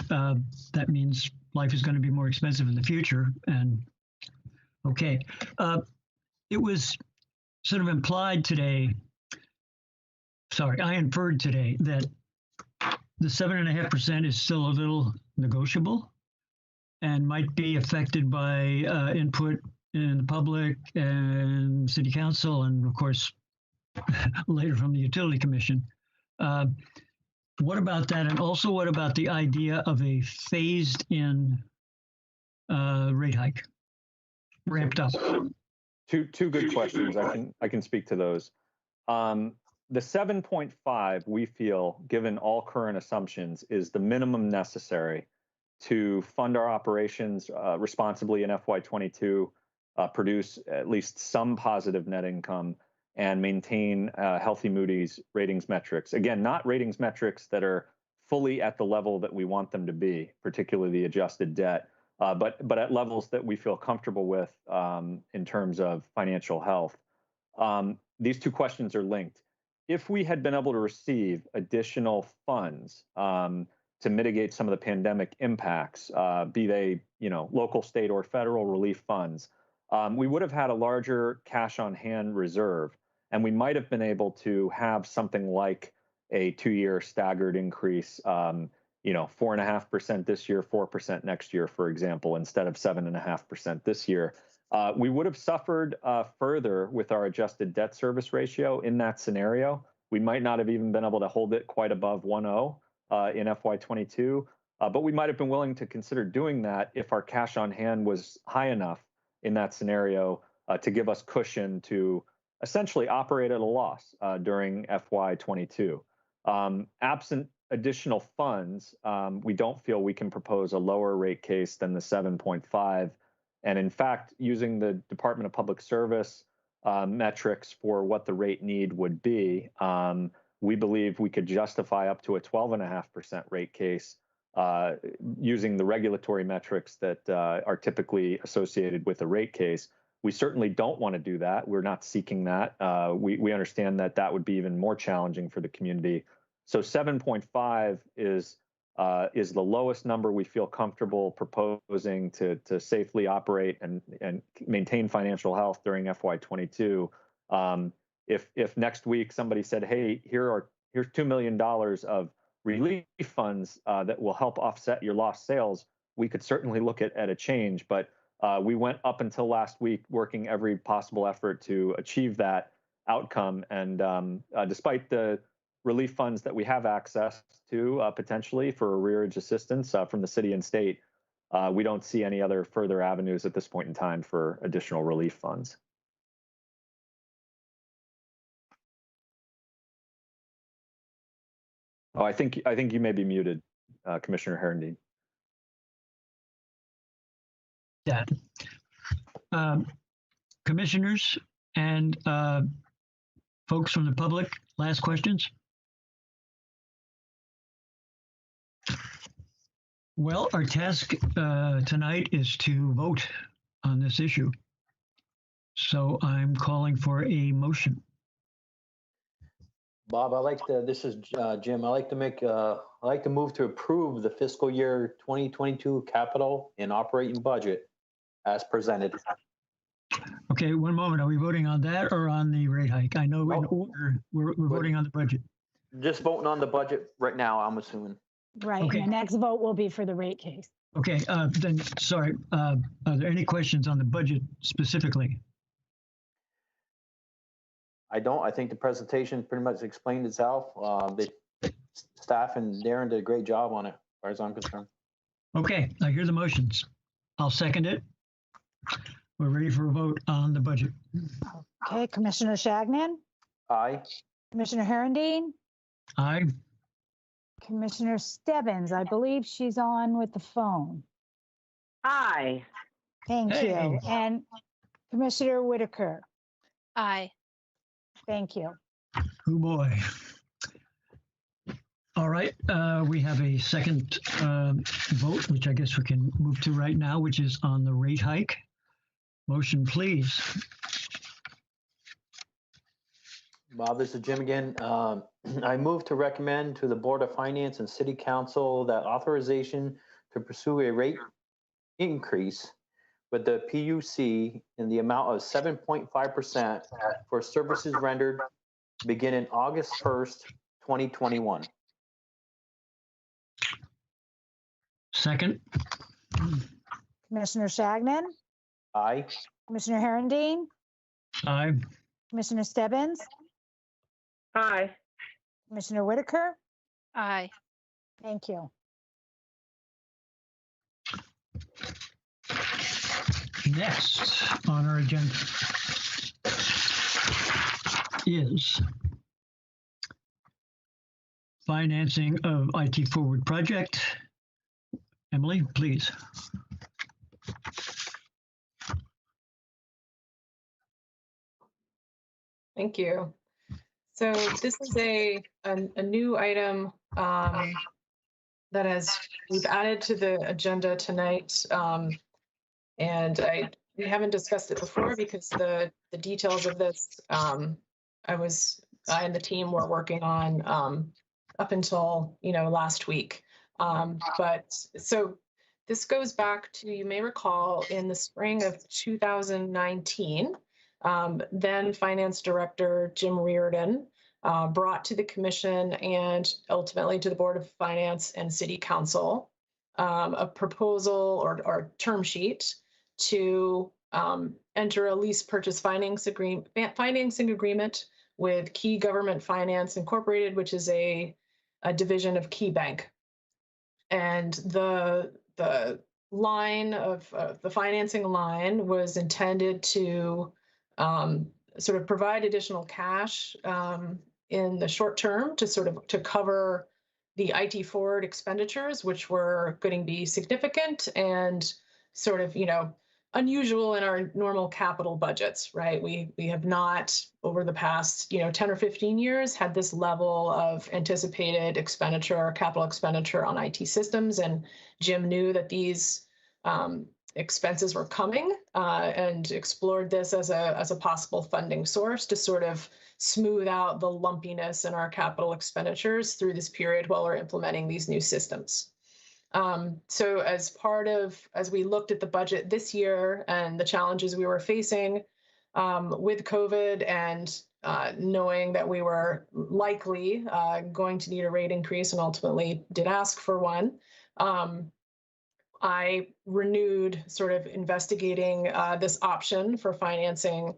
that means life is going to be more expensive in the future. And okay, it was sort of implied today. Sorry, I inferred today that the 7.5% is still a little negotiable. and might be affected by input in the public and city council, and of course, later from the utility commission. What about that? And also, what about the idea of a phased in rate hike, ramped up? Two good questions. I can speak to those. The 7.5, we feel, given all current assumptions, is the minimum necessary to fund our operations responsibly in FY22, produce at least some positive net income, and maintain healthy Moody's ratings metrics. Again, not ratings metrics that are fully at the level that we want them to be, particularly the adjusted debt, but at levels that we feel comfortable with in terms of financial health. These two questions are linked. If we had been able to receive additional funds to mitigate some of the pandemic impacts, be they local, state, or federal relief funds, we would have had a larger cash on hand reserve, and we might have been able to have something like a 2-year staggered increase, 4.5% this year, 4% next year, for example, instead of 7.5% this year. We would have suffered further with our adjusted debt service ratio in that scenario. We might not have even been able to hold it quite above 1.0 in FY22, but we might have been willing to consider doing that if our cash on hand was high enough in that scenario to give us cushion to essentially operate at a loss during FY22. Absent additional funds, we don't feel we can propose a lower rate case than the 7.5. And in fact, using the Department of Public Service metrics for what the rate need would be, we believe we could justify up to a 12.5% rate case using the regulatory metrics that are typically associated with a rate case. We certainly don't want to do that. We're not seeking that. We understand that that would be even more challenging for the community. So 7.5 is the lowest number we feel comfortable proposing to safely operate and maintain financial health during FY22. If next week somebody said, "Hey, here's $2 million of relief funds that will help offset your lost sales," we could certainly look at a change. But we went up until last week working every possible effort to achieve that outcome. And despite the relief funds that we have access to potentially for arrearage assistance from the city and state, we don't see any other further avenues at this point in time for additional relief funds. Oh, I think you may be muted, Commissioner Herendeen. Yeah. Commissioners and folks from the public, last questions? Well, our task tonight is to vote on this issue. So I'm calling for a motion. Bob, this is Jim. I like to move to approve the fiscal year 2022 capital and operating budget as presented. Okay, one moment. Are we voting on that or on the rate hike? I know in order we're voting on the budget. Just voting on the budget right now, I'm assuming. Right. Okay. And the next vote will be for the rate case. Okay, then, sorry, are there any questions on the budget specifically? I don't. I think the presentation pretty much explained itself. The staff and Darren did a great job on it, as far as I'm concerned. Okay, I hear the motions. I'll second it. We're ready for a vote on the budget. Okay, Commissioner Shagnon? Aye. Commissioner Herendeen? Aye. Commissioner Stebbins, I believe she's on with the phone. Aye. Thank you. And Commissioner Whitaker? Aye. Thank you. Oh boy. All right, we have a second vote, which I guess we can move to right now, which is on the rate hike. Motion, please. Bob, this is Jim again. I move to recommend to the Board of Finance and City Council that authorization to pursue a rate increase with the PUC in the amount of 7.5% for services rendered beginning August 1st, 2021. Second. Commissioner Shagnon, Aye. Commissioner Herendeen, Aye. Commissioner Stebbins, Aye. Commissioner Whitaker. Aye. Thank you. Next on our agenda is financing of IT Forward project. Emily, please. Thank you. So this is a new item that we've added to the agenda tonight. And we haven't discussed it before because the details of this I and the team were working on up until last week. But so this goes back to, you may recall, in the spring of 2019, then Finance Director Jim Reardon brought to the Commission and ultimately to the Board of Finance and City Council a proposal or term sheet to enter a lease purchase financing agreement with Key Government Finance Incorporated, which is a division of Key Bank. And the line of the financing line was intended to sort of provide additional cash in the short term to cover the IT Forward expenditures, which were going to be significant and sort of, unusual in our normal capital budgets, right? We have not, over the past, 10 or 15 years, had this level of anticipated expenditure, capital expenditure on IT systems. And Jim knew that these expenses were coming and explored this as a possible funding source to sort of smooth out the lumpiness in our capital expenditures through this period while we're implementing these new systems. So as we looked at the budget this year and the challenges we were facing with COVID and knowing that we were likely going to need a rate increase and ultimately did ask for one, I renewed sort of investigating this option for financing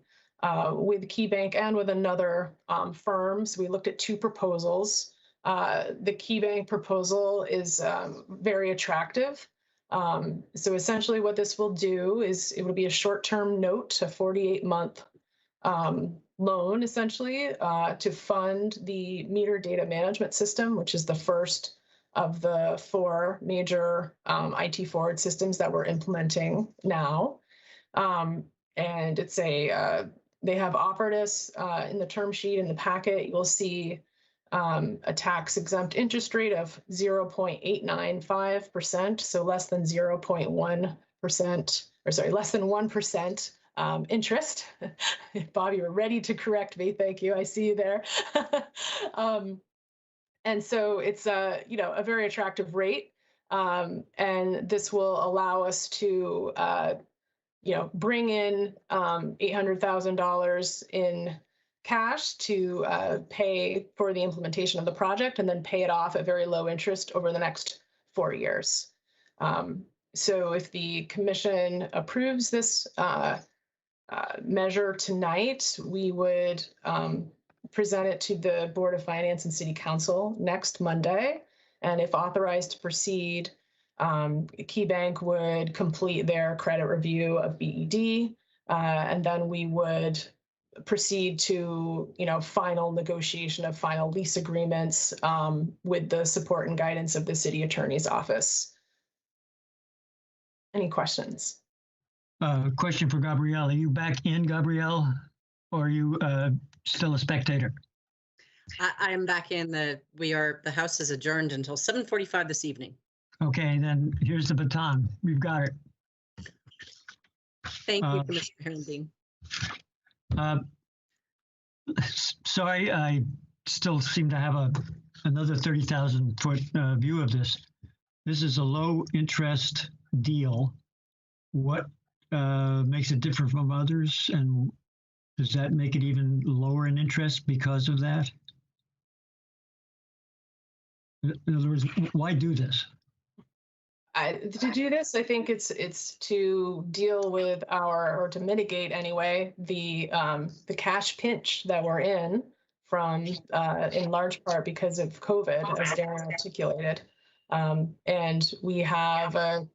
with KeyBank and with another firm. So we looked at two proposals. The KeyBank proposal is very attractive. So essentially what this will do is it will be a short-term note, a 48-month loan, essentially, to fund the meter data management system, which is the first of the four major IT Forward systems that we're implementing now. And it's they have offered us in the term sheet in the packet, you'll see a tax-exempt interest rate of 0.895%, so less than 0.1%, or sorry, less than 1% interest. Bob, you were ready to correct me. Thank you. I see you there. And so it's a very attractive rate, and this will allow us to bring in $800,000 in cash to pay for the implementation of the project and then pay it off at very low interest over the next 4 years. So if the commission approves this measure tonight, we would present it to the Board of Finance and City Council next Monday. And if authorized to proceed, KeyBank would complete their credit review of BED, and then we would proceed to final negotiation of final lease agreements with the support and guidance of the city attorney's office. Any questions? Question for Gabrielle. Are you back in, Gabrielle, or are you still a spectator? I am back in. The House is adjourned until 7:45 this evening. Okay, then here's the baton. We've got it. Thank you, Commissioner Herendeen. Sorry, I still seem to have another 30,000-foot view of this. This is a low interest deal. What makes it different from others, and does that make it even lower in interest because of that? In other words, why do this? To do this, I think it's to deal with or to mitigate anyway, the cash pinch that we're in from in large part because of COVID, as Darren articulated. And we have a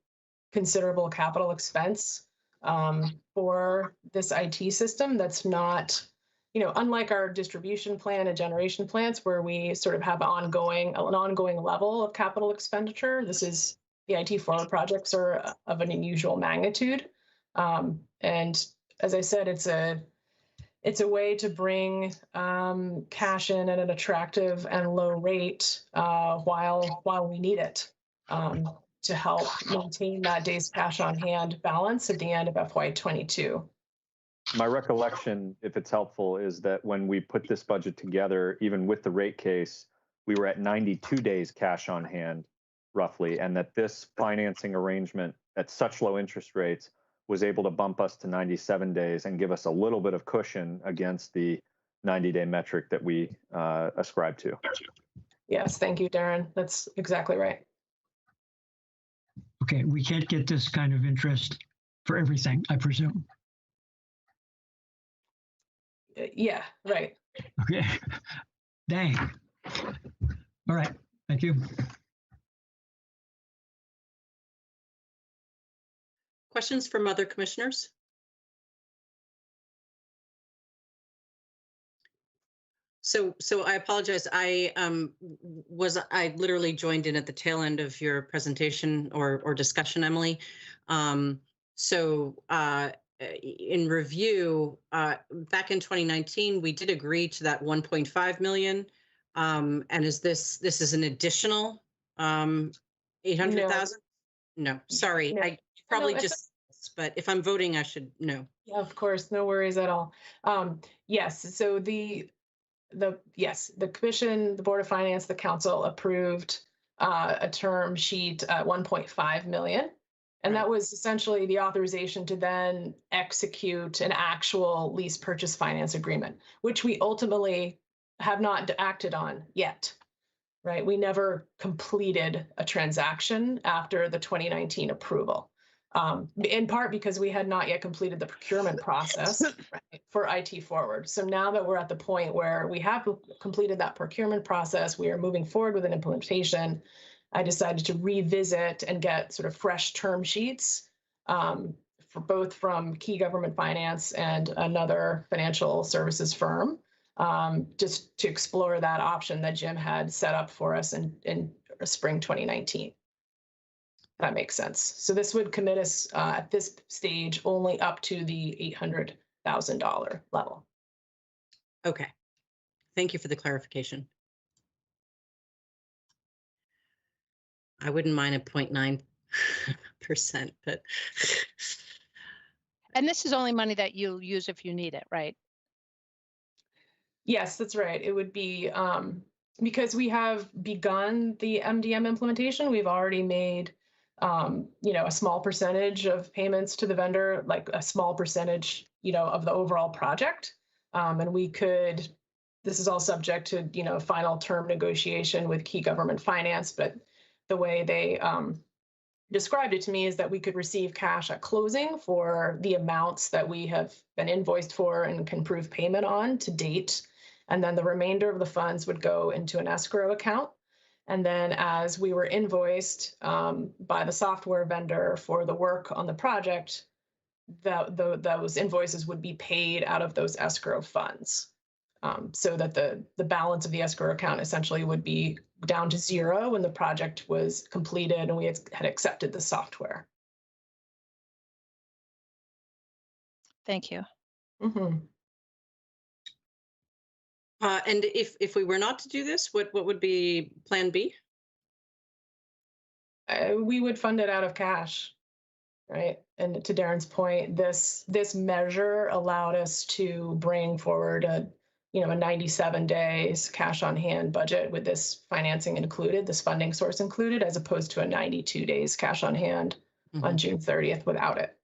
considerable capital expense for this IT system that's not, unlike our distribution plan and generation plants where we sort of have an ongoing level of capital expenditure. The IT forward projects are of an unusual magnitude. And as I said, it's a way to bring cash in at an attractive and low rate while we need it to help maintain that days cash on hand balance at the end of FY22. My recollection, if it's helpful, is that when we put this budget together, even with the rate case, we were at 92 days cash on hand, roughly, and that this financing arrangement at such low interest rates was able to bump us to 97 days and give us a little bit of cushion against the 90-day metric that we ascribe to. Yes, thank you, Darren. That's exactly right. Okay, we can't get this kind of interest for everything, I presume. Yeah, right. Okay. Dang. All right, thank you. Questions from other commissioners? So I apologize. I literally joined in at the tail end of your presentation or discussion, Emily. In review, back in 2019, we did agree to that 1.5 million. And is this is an additional 800,000? No, sorry, No. I probably but if I'm voting, I should know. Yeah, of course, no worries at all. Yes, so the commission, the Board of Finance, the council approved a term sheet at 1.5 million. And that was essentially the authorization to then execute an actual lease purchase finance agreement, which we ultimately have not acted on yet, right? We never completed a transaction after the 2019 approval. In part because we had not yet completed the procurement process for IT Forward. So now that we're at the point where we have completed that procurement process, we are moving forward with an implementation, I decided to revisit and get sort of fresh term sheets for both from Key Government Finance and another financial services firm, just to explore that option that Jim had set up for us in spring 2019. That makes sense. So this would commit us at this stage only up to the $800,000 level. Okay. Thank you for the clarification. I wouldn't mind a 0.9%, but. And this is only money that you'll use if you need it, right? Yes, that's right. It would be because we have begun the MDM implementation. We've already made a small percentage of payments to the vendor, like a small percentage, of the overall project. And we could, this is all subject to, final term negotiation with Key Government Finance, but the way they described it to me is that we could receive cash at closing for the amounts that we have been invoiced for and can prove payment on to date. And then the remainder of the funds would go into an escrow account. And then as we were invoiced by the software vendor for the work on the project, those invoices would be paid out of those escrow funds, so that the balance of the escrow account essentially would be down to zero when the project was completed and we had accepted the software. Thank you. Mm-hmm. And if we were not to do this, what would be Plan B? We would fund it out of cash, right? And to Darren's point, this measure allowed us to bring forward a 97 days cash on hand budget with this financing included, this funding source included, as opposed to a 92 days cash on hand on June 30th without it.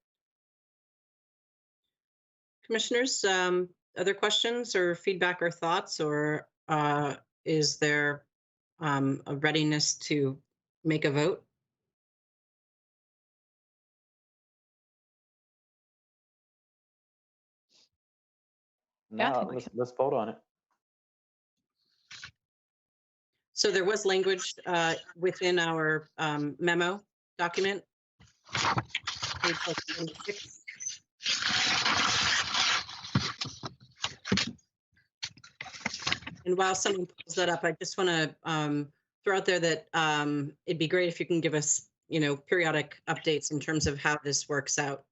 Commissioners, other questions or feedback or thoughts, or is there a readiness to make a vote? No, let's vote on it. So there was language within our memo document. Page 26. And while someone pulls that up, I just want to throw out there that it'd be great if you can give us, periodic updates in terms of how this works out.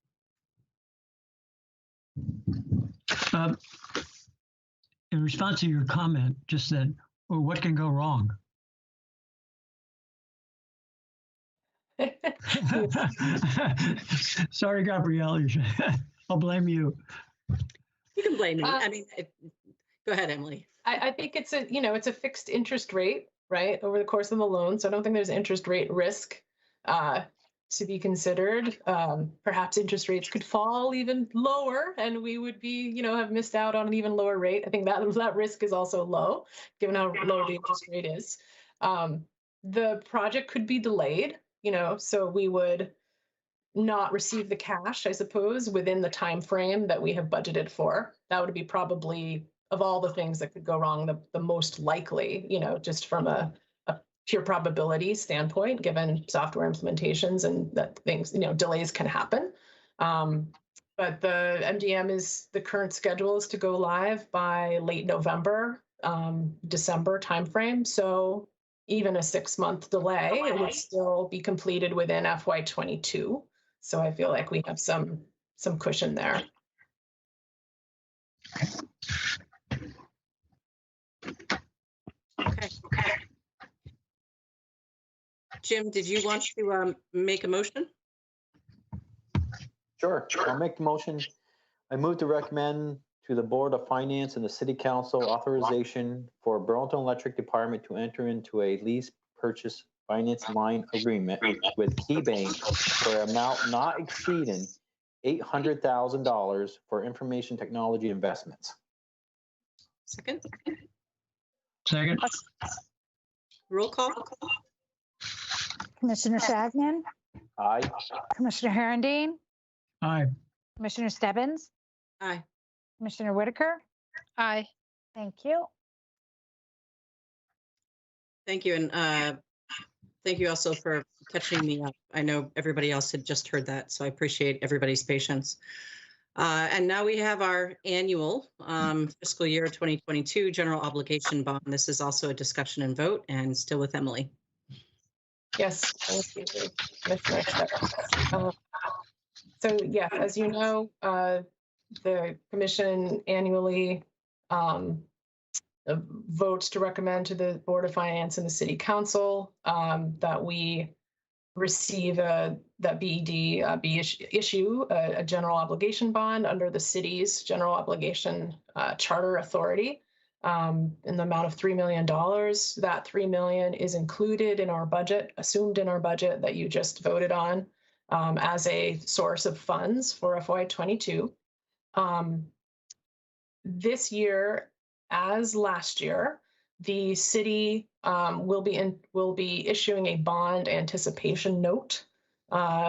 In response to your comment, just said, well, what can go wrong? Sorry, Gabrielle. I'll blame you. You can blame me. Go ahead, Emily. I think it's a fixed interest rate, right, over the course of the loan. So I don't think there's interest rate risk to be considered. Perhaps interest rates could fall even lower, and we would be, have missed out on an even lower rate. I think that risk is also low, given how low the interest rate is. The project could be delayed, so we would not receive the cash, I suppose, within the time frame that we have budgeted for. That would be probably, of all the things that could go wrong, the most likely, just from a pure probability standpoint, given software implementations and that things, delays can happen. But the MDM the current schedule is to go live by late November, December timeframe. So even a 6-month delay, it would still be completed within FY22. So I feel like we have some cushion there. Okay. Jim, did you want to make a motion? Sure. I'll make the motion. I move to recommend to the Board of Finance and the City Council authorization for Burlington Electric Department to enter into a lease purchase finance line agreement with KeyBank for an amount not exceeding $800,000 for information technology investments. Second. Roll call. Commissioner Shagnon? Aye. Commissioner Herendeen? Aye. Commissioner Stebbins? Aye. Commissioner Whitaker? Aye. Thank you. Thank you. And thank you also for catching me up. I know everybody else had just heard that, so I appreciate everybody's patience. And now we have our annual fiscal year 2022 general obligation bond. This is also a discussion and vote, and still with Emily. Yes, thank you, Commissioner Stebbins. So yes, as you know, the commission annually votes to recommend to the Board of Finance and the City Council that we receive that BED issue a general obligation bond under the city's general obligation charter authority in the amount of $3 million. That $3 million is included in our budget, assumed in our budget that you just voted on as a source of funds for FY22. This year, as last year, the city will be issuing a bond anticipation note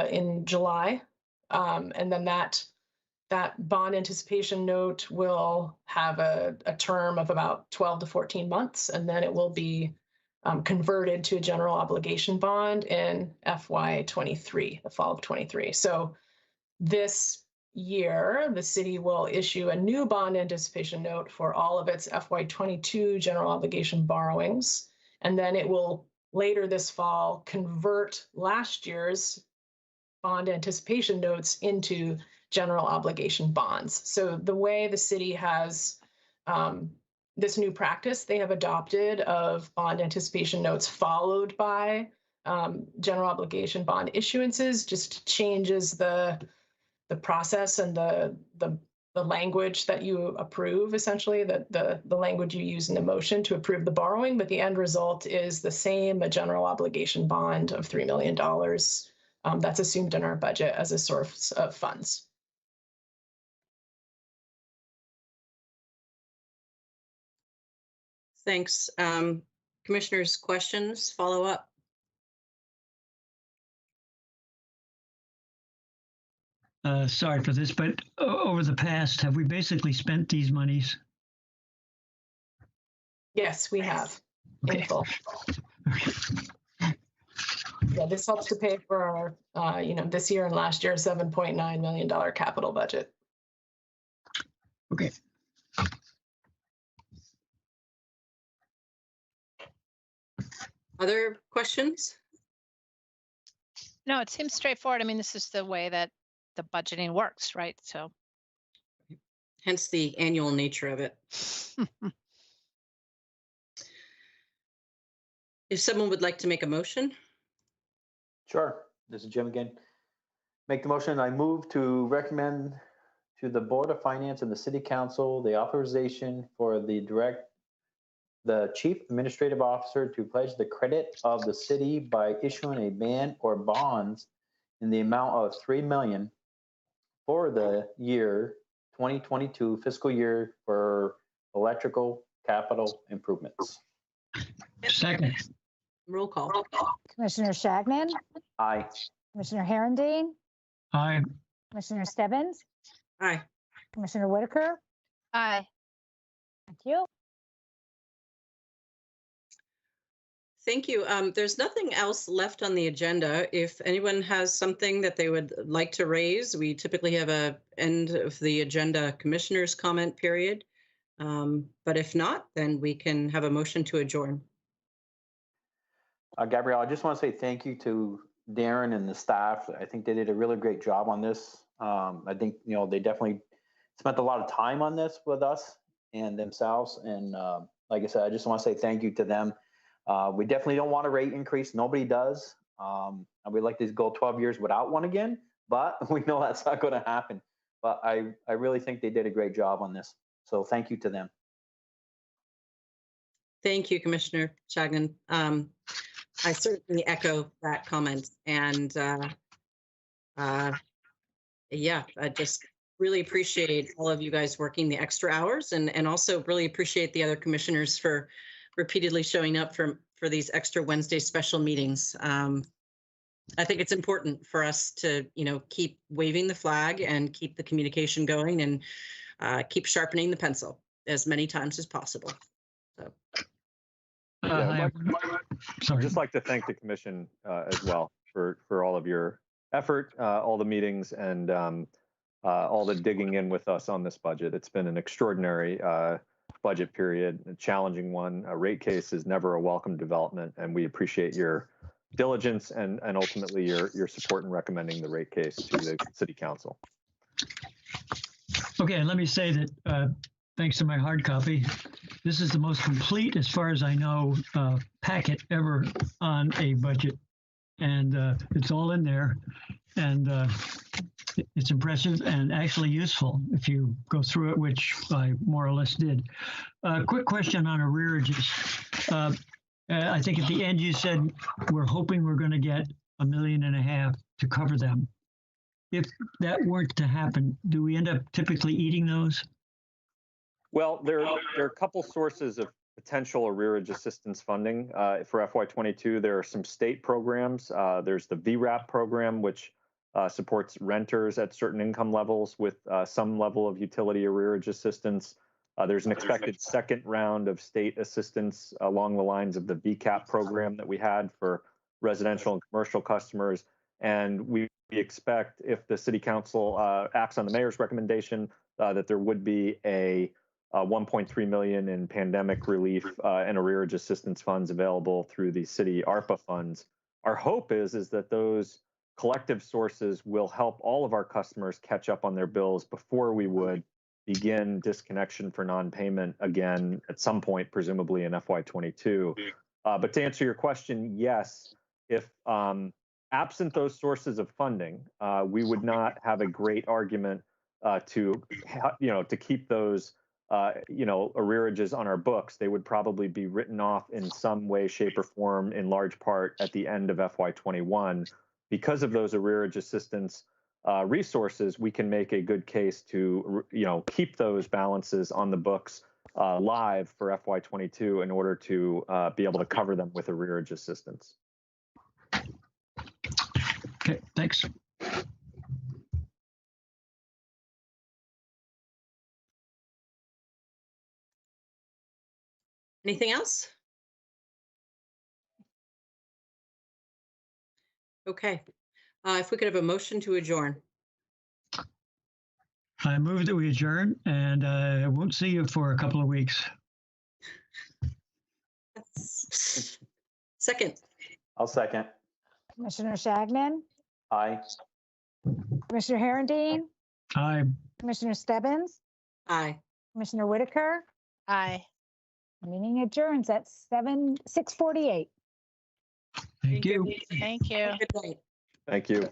in July, and then that bond anticipation note will have a term of about 12 to 14 months, and then it will be converted to a general obligation bond in FY23, the fall of 23. So this year, the city will issue a new bond anticipation note for all of its FY22 general obligation borrowings, and then it will later this fall convert last year's bond anticipation notes into general obligation bonds. So the way the city has this new practice they have adopted of bond anticipation notes followed by general obligation bond issuances just changes the process and the language that you approve, essentially, the language you use in the motion to approve the borrowing, but the end result is the same, a general obligation bond of $3 million that's assumed in our budget as a source of funds. Thanks. Commissioners, questions, follow up? sorry for this, but over the past, have we basically spent these monies? Yes, we have. Okay. In full. Yeah, this helps to pay for our, this year and last year, $7.9 million capital budget. Okay. Other questions? No, it seems straightforward. I mean, this is the way that the budgeting works, right? So Hence the annual nature of it. If someone would like to make a motion. Sure. This is Jim again. Make the motion. I move to recommend to the Board of Finance and the City Council the authorization for the Chief Administrative Officer to pledge the credit of the city by issuing a bond or bonds in the amount of $3 million for the year 2022 fiscal year for electrical capital improvements. Second. Roll call. Commissioner Shagnon, Aye. Commissioner Herendeen, Aye. Commissioner Stebbins, Aye. Commissioner Whitaker. aye. Thank you. Thank you. There's nothing else left on the agenda. If anyone has something that they would like to raise, we typically have a end of the agenda commissioners comment period. But if not, then we can have a motion to adjourn. Gabrielle, I just want to say thank you to Darren and the staff. I think they did a really great job on this. I think, they definitely spent a lot of time on this with us and themselves. And like I said, I just want to say thank you to them. We definitely don't want a rate increase. Nobody does. And we'd like to go 12 years without one again, but we know that's not going to happen. But I really think they did a great job on this. So thank you to them. Thank you, Commissioner Shagnon. I certainly echo that comment. And yeah, I just really appreciate all of you guys working the extra hours and also really appreciate the other commissioners for repeatedly showing up for these extra Wednesday special meetings. I think it's important for us to, keep waving the flag and keep the communication going and keep sharpening the pencil as many times as possible. So. Sorry. Just like to thank the commission as well for all of your effort, all the meetings, and all the digging in with us on this budget. It's been an extraordinary budget period, a challenging one. A rate case is never a welcome development, and we appreciate your diligence and ultimately your support in recommending the rate case to the City Council. Okay, and let me say that thanks to my hard copy, this is the most complete, as far as I know, packet ever on a budget. And it's all in there. And it's impressive and actually useful if you go through it, which I more or less did. Quick question on arrearages. I think at the end you said we're hoping we're going to get $1.5 million to cover them. If that weren't to happen, do we end up typically eating those? Well, there are a couple sources of potential arrearage assistance funding for FY22. There are some state programs. There's the VRAP program, which supports renters at certain income levels with some level of utility arrearage assistance. There's an expected second round of state assistance along the lines of the VCAP program that we had for residential and commercial customers. And we expect, if the City Council acts on the mayor's recommendation, that there would be a $1.3 million in pandemic relief and arrearage assistance funds available through the city ARPA funds. Our hope is that those collective sources will help all of our customers catch up on their bills before we would begin disconnection for non-payment again at some point, presumably in FY22. But to answer your question, yes, if absent those sources of funding, we would not have a great argument to keep those arrearages on our books. They would probably be written off in some way, shape, or form, in large part at the end of FY21. Because of those arrearage assistance resources, we can make a good case to keep those balances on the books live for FY22 in order to be able to cover them with arrearage assistance. Okay, thanks. Anything else? Okay. If we could have a motion to adjourn. I move that we adjourn, and I won't see you for a couple of weeks. Second. I'll second. Commissioner Shagnon, Aye. Commissioner Herendeen, Aye. Commissioner Stebbins, Aye. Commissioner Whitaker. Aye. Meeting adjourns at 6:48. Thank you. Thank you. Good night. Thank you.